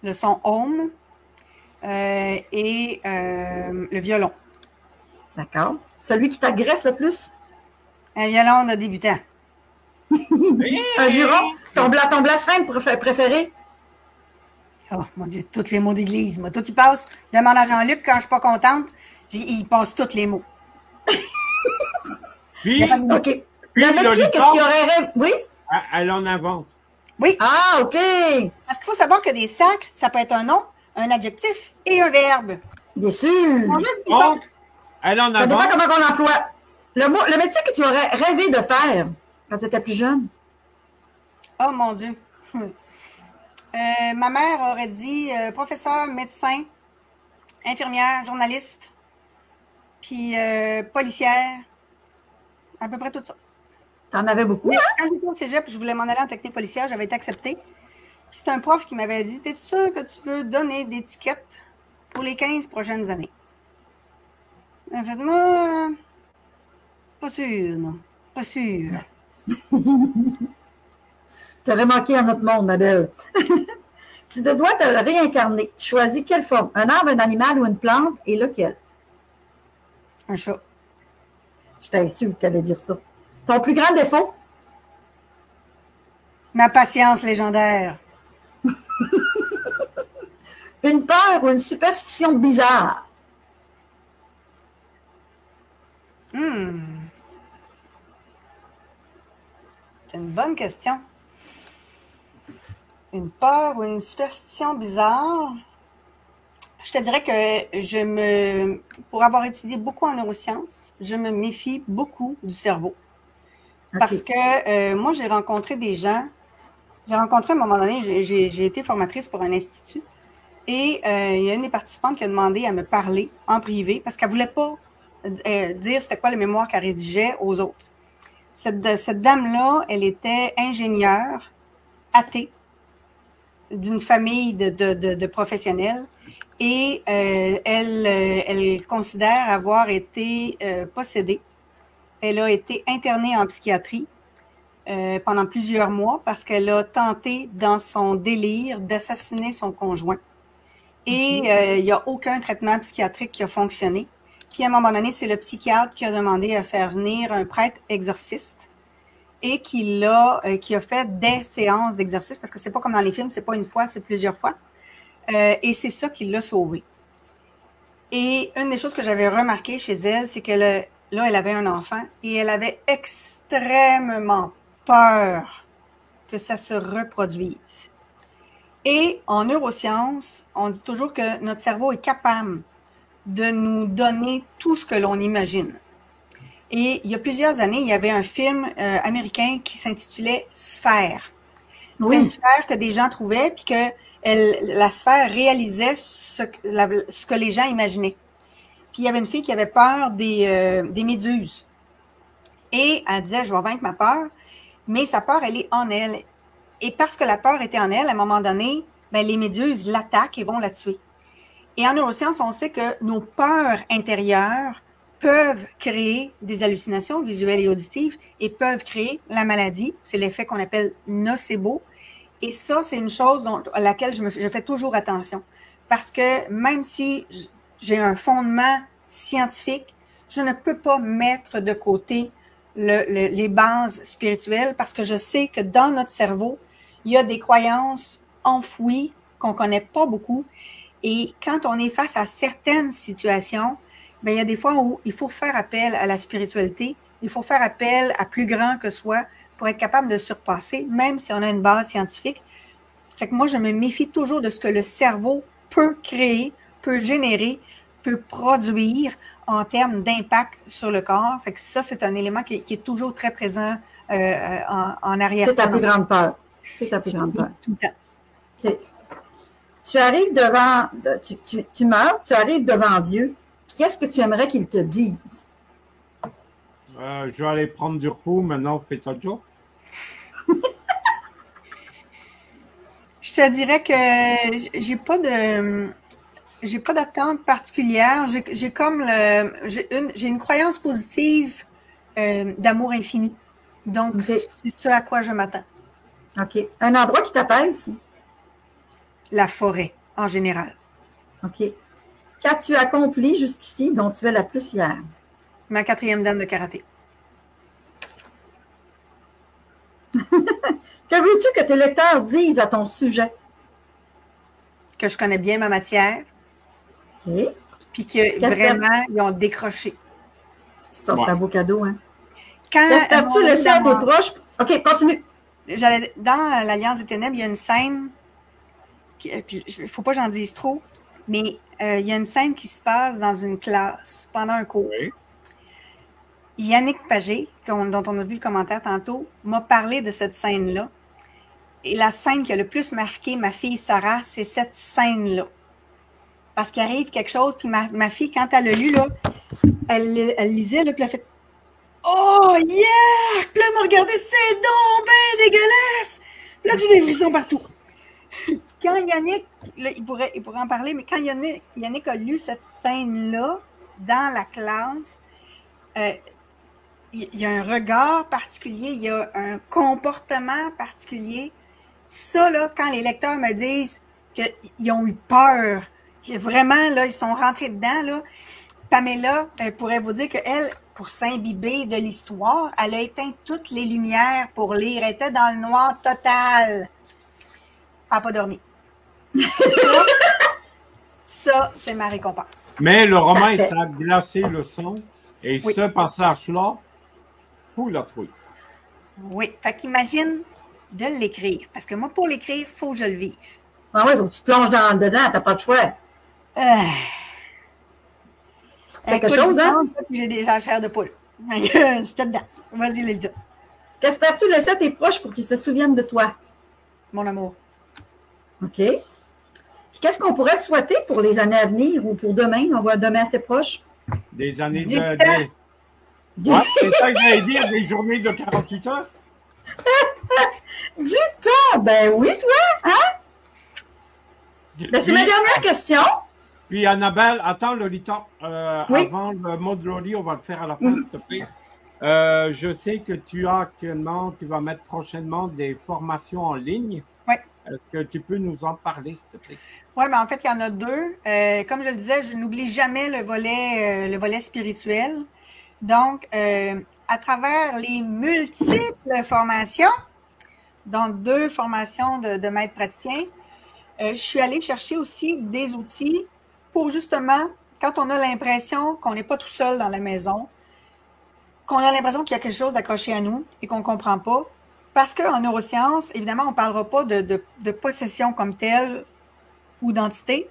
Le son home et le violon. D'accord. Celui qui t'agresse le plus? Un violon de débutant. Un juron? Ton blasphème préféré? Oh, mon Dieu, tous les mots d'église. Moi, tout y passe. Demande à Jean-Luc, quand je suis pas contente, il passe tous les mots. Puis, OK. Le métier que tu aurais rêvé... Oui? Elle en invente. Oui. Ah, OK. Parce qu'il faut savoir que des sacres, ça peut être un nom, un adjectif et un verbe. Bien sûr. Donc, elle en ça dépend invente. comment on emploie. Le métier que tu aurais rêvé de faire quand tu étais plus jeune? Oh, mon Dieu. Ma mère aurait dit professeur, médecin, infirmière, journaliste, puis policière, à peu près tout ça. T'en avais beaucoup, Mais hein? quand j'étais au cégep, je voulais m'en aller en technique policière, j'avais été acceptée. C'est un prof qui m'avait dit, t'es sûr que tu veux donner d'étiquettes pour les 15 prochaines années? En fait, moi, pas sûr, non. Pas sûr. T'aurais manqué à notre monde, ma belle. Tu te dois te réincarner. Tu choisis quelle forme? Un arbre, un animal ou une plante? Et lequel? Un chat. J'étais sûre que tu allais dire ça. Ton plus grand défaut? Ma patience légendaire. Une peur ou une superstition bizarre? C'est une bonne question. Une peur ou une superstition bizarre? Je te dirais que pour avoir étudié beaucoup en neurosciences, je me méfie beaucoup du cerveau. Okay. Parce que moi, j'ai rencontré des gens. J'ai rencontré à un moment donné, j'ai été formatrice pour un institut. Et il y a une des participantes qui a demandé à me parler en privé parce qu'elle ne voulait pas dire c'était quoi le mémoire qu'elle rédigeait aux autres. Cette dame-là, elle était ingénieure, athée, d'une famille de professionnels. Et elle considère avoir été possédée. Elle a été internée en psychiatrie pendant plusieurs mois parce qu'elle a tenté, dans son délire, d'assassiner son conjoint. Et il n'y a aucun traitement psychiatrique qui a fonctionné. Puis à un moment donné, c'est le psychiatre qui a demandé à faire venir un prêtre exorciste et qui a fait des séances d'exorcisme, parce que c'est pas comme dans les films, c'est pas une fois, c'est plusieurs fois. Et c'est ça qui l'a sauvée. Et une des choses que j'avais remarqué chez elle, c'est qu'elle elle avait un enfant et elle avait extrêmement peur que ça se reproduise. Et en neurosciences, on dit toujours que notre cerveau est capable de nous donner tout ce que l'on imagine. Et il y a plusieurs années, il y avait un film américain qui s'intitulait Sphère. C'était une sphère que des gens trouvaient, puis que la sphère réalisait ce que les gens imaginaient. Puis il y avait une fille qui avait peur des méduses. Et elle disait, je vais vaincre ma peur, mais sa peur, elle est en elle. Et parce que la peur était en elle, à un moment donné, ben, les méduses l'attaquent et vont la tuer. Et en neurosciences, on sait que nos peurs intérieures peuvent créer des hallucinations visuelles et auditives et peuvent créer la maladie. C'est l'effet qu'on appelle nocebo. Et ça, c'est une chose à laquelle je fais toujours attention. Parce que même si j'ai un fondement scientifique, je ne peux pas mettre de côté les bases spirituelles parce que je sais que dans notre cerveau, il y a des croyances enfouies qu'on connaît pas beaucoup. Et quand on est face à certaines situations, ben, il y a des fois où il faut faire appel à la spiritualité, il faut faire appel à plus grand que soi pour être capable de surpasser, même si on a une base scientifique. Fait que moi, je me méfie toujours de ce que le cerveau peut créer, peut générer, peut produire en termes d'impact sur le corps. Fait que ça, c'est un élément qui est toujours très présent en arrière. C'est ta plus grande peur. C'est ta plus grande peur. Tout le temps. OK. Tu arrives devant, tu meurs, tu arrives devant Dieu. Qu'est-ce que tu aimerais qu'il te dise? Je vais aller prendre du repos. Maintenant, fais ça, Joe. Je te dirais que j'ai pas d'attente particulière. J'ai une croyance positive d'amour infini. Donc, Okay. C'est ce à quoi je m'attends. OK. Un endroit qui t'apaise? La forêt, en général. OK. Qu'as-tu accompli jusqu'ici dont tu es la plus fière? Ma 4e dame de karaté. Que veux-tu que tes lecteurs disent à ton sujet? Que je connais bien ma matière. OK. Puis que vraiment, ils ont décroché. Ça, c'est un beau cadeau, hein? Qu'espères-tu laisser à tes proches? OK, continue. Dans l'Alliance des Ténèbres, il y a une scène, il ne faut pas que j'en dise trop, mais il y a une scène qui se passe dans une classe pendant un cours. Oui. Yannick Pagé, dont on a vu le commentaire tantôt, m'a parlé de cette scène-là. Et la scène qui a le plus marqué ma fille Sarah, c'est cette scène-là. Parce qu'il arrive quelque chose, puis ma fille, quand elle a lu, là, elle lisait, là, puis elle a fait « Oh, yeah! » Puis là, elle m'a regardé, c'est donc ben dégueulasse! Puis là, j'ai des frissons partout. Quand Yannick, là, il pourrait en parler, mais quand Yannick a lu cette scène-là, dans la classe, il y a un regard particulier, il y a un comportement particulier. Ça, là, quand les lecteurs me disent qu'ils ont eu peur, vraiment, là, ils sont rentrés dedans, là, Pamela pourrait vous dire qu'elle, pour s'imbiber de l'histoire, elle a éteint toutes les lumières pour lire. Elle était dans le noir total. Elle n'a pas dormi. Ça, c'est ma récompense. Mais le roman Parfait. est à glacer le sang. Et Oui. ce passage-là, faut la trouver. Oui. Fait qu'imagine de l'écrire. Parce que moi, pour l'écrire, il faut que je le vive. Ah ouais, il faut que tu te plonges dedans, t'as pas de choix. Quelque chose, hein? J'ai déjà la chair de poule. J'étais dedans. Vas-y, Lilda. Qu'espères-tu laisser à tes proches pour qu'ils se souviennent de toi? Mon amour. OK. Puis qu'est-ce qu'on pourrait te souhaiter pour les années à venir ou pour demain? On voit demain assez proche. Des années Du de... temps. Ouais, c'est ça que j'allais dire, des journées de 48 heures. Du temps! Ben oui, toi! Hein? Ben, c'est ma dernière question. Puis Annabelle, attends Lolita, Oui. avant le mot de Loli, on va le faire à la fin, s'il te plaît. Je sais que tu vas mettre prochainement des formations en ligne. Oui. Est-ce que tu peux nous en parler, s'il te plaît? Oui, mais en fait, il y en a deux. Comme je le disais, je n'oublie jamais le volet spirituel. Donc, à travers les multiples formations, donc 2 formations de maître praticien, je suis allée chercher aussi des outils pour justement, quand on a l'impression qu'on n'est pas tout seul dans la maison, qu'on a l'impression qu'il y a quelque chose d'accroché à nous et qu'on ne comprend pas. Parce qu'en neurosciences, évidemment, on ne parlera pas de possession comme telle ou d'entité,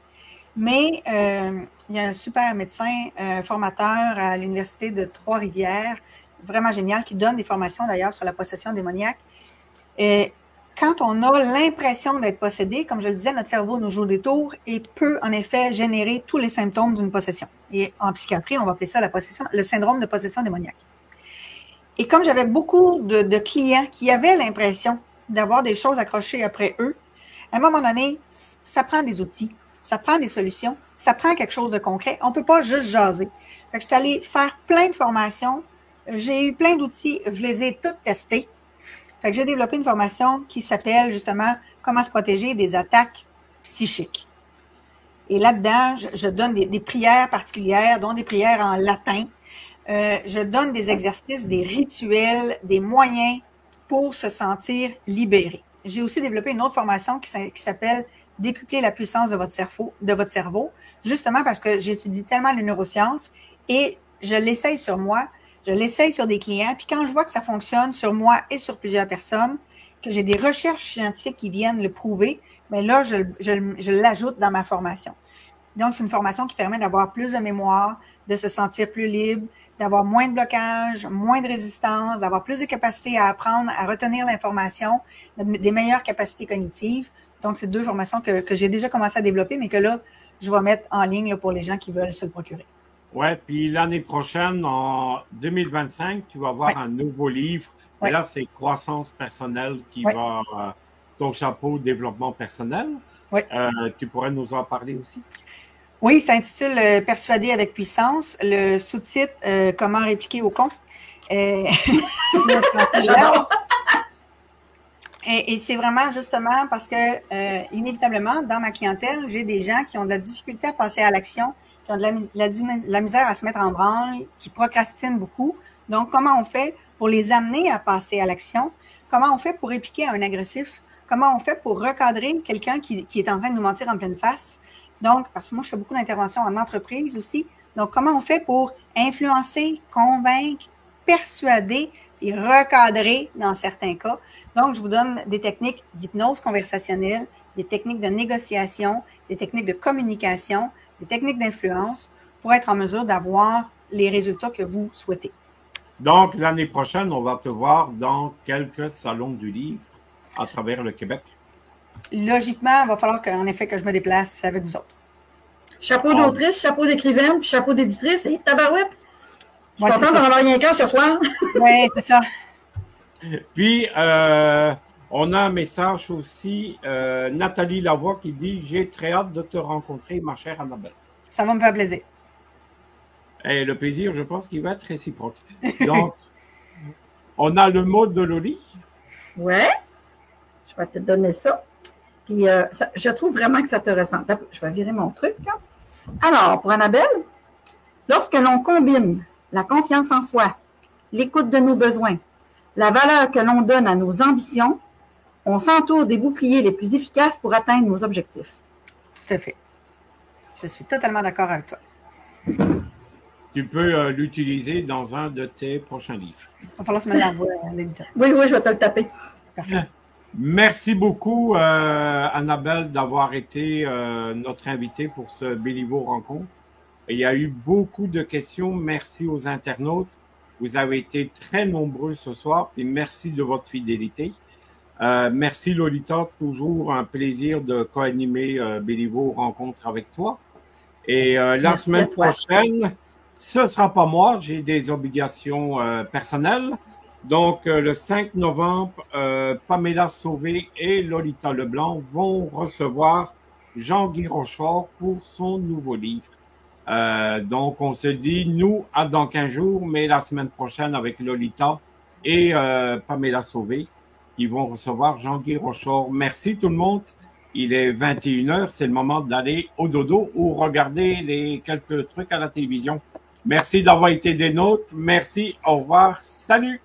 mais il y a un super médecin formateur à l'Université de Trois-Rivières, vraiment génial, qui donne des formations d'ailleurs sur la possession démoniaque. Et quand on a l'impression d'être possédé, comme je le disais, notre cerveau nous joue des tours et peut en effet générer tous les symptômes d'une possession. Et en psychiatrie, on va appeler ça le syndrome de possession démoniaque. Et comme j'avais beaucoup de clients qui avaient l'impression d'avoir des choses accrochées après eux, à un moment donné, ça prend des outils, ça prend des solutions, ça prend quelque chose de concret. On ne peut pas juste jaser. Fait que je suis allée faire plein de formations, j'ai eu plein d'outils, je les ai toutes testés. Fait que j'ai développé une formation qui s'appelle justement « Comment se protéger des attaques psychiques ». Et là-dedans, je donne des prières particulières, dont des prières en latin. Je donne des exercices, des rituels, des moyens pour se sentir libéré. J'ai aussi développé une autre formation qui s'appelle « Décupler la puissance de votre cerveau », justement parce que j'étudie tellement les neurosciences et je l'essaye sur moi, je l'essaye sur des clients, puis quand je vois que ça fonctionne sur moi et sur plusieurs personnes, que j'ai des recherches scientifiques qui viennent le prouver, bien là, je l'ajoute dans ma formation. Donc, c'est une formation qui permet d'avoir plus de mémoire, de se sentir plus libre, d'avoir moins de blocage, moins de résistance, d'avoir plus de capacité à apprendre, à retenir l'information, des meilleures capacités cognitives. Donc, c'est 2 formations que j'ai déjà commencé à développer, mais que là, je vais mettre en ligne là, pour les gens qui veulent se le procurer. Oui, puis l'année prochaine, en 2025, tu vas avoir un nouveau livre. Et là, c'est croissance personnelle qui va ton chapeau développement personnel. Tu pourrais nous en parler aussi? Oui, ça s'intitule Persuader avec puissance. Le sous-titre Comment répliquer au con. Et c'est vraiment justement parce que, inévitablement, dans ma clientèle, j'ai des gens qui ont de la difficulté à passer à l'action, qui ont de la misère à se mettre en branle, qui procrastinent beaucoup. Donc, comment on fait pour les amener à passer à l'action? Comment on fait pour répliquer à un agressif? Comment on fait pour recadrer quelqu'un qui est en train de nous mentir en pleine face? Donc, parce que moi, je fais beaucoup d'interventions en entreprise aussi. Donc, comment on fait pour influencer, convaincre, persuader et recadrer dans certains cas? Donc, je vous donne des techniques d'hypnose conversationnelle, des techniques de négociation, des techniques de communication, des techniques d'influence pour être en mesure d'avoir les résultats que vous souhaitez. Donc, l'année prochaine, on va te voir dans quelques salons du livre à travers le Québec. Logiquement, il va falloir qu'en effet que je me déplace avec vous autres. Chapeau d'autrice, chapeau d'écrivaine, puis chapeau d'éditrice et tabarouette. Je suis contente d'en avoir rien qu'un ce soir. Oui, c'est ça. Puis, on a un message aussi, Nathalie Lavoie qui dit « J'ai très hâte de te rencontrer, ma chère Annabelle. » Ça va me faire plaisir. Et le plaisir, je pense qu'il va être réciproque. Donc, on a le mot de Loli. Ouais. Je vais te donner ça. Puis, je trouve vraiment que ça te ressemble. Je vais virer mon truc. Hein. Alors, pour Annabelle, lorsque l'on combine la confiance en soi, l'écoute de nos besoins, la valeur que l'on donne à nos ambitions, on s'entoure des boucliers les plus efficaces pour atteindre nos objectifs. Tout à fait. Je suis totalement d'accord avec toi. Tu peux l'utiliser dans un de tes prochains livres. Il va falloir se mettre la voix. Oui, je vais te le taper. Parfait. Merci beaucoup, Annabelle, d'avoir été notre invitée pour ce Béliveau Rencontre. Il y a eu beaucoup de questions. Merci aux internautes. Vous avez été très nombreux ce soir et merci de votre fidélité. Merci, Lolita. Toujours un plaisir de co-animer Béliveau Rencontre avec toi. Et la semaine prochaine, ce ne sera pas moi. J'ai des obligations personnelles. Donc, le 5 novembre, Pamela Sauvé et Lolita Leblanc vont recevoir Jean-Guy Rochefort pour son nouveau livre. Donc, on se dit, nous, à dans 15 jours, mais la semaine prochaine avec Lolita et Pamela Sauvé qui vont recevoir Jean-Guy Rochefort. Merci tout le monde. Il est 21h, c'est le moment d'aller au dodo ou regarder les quelques trucs à la télévision. Merci d'avoir été des nôtres. Merci, au revoir, salut!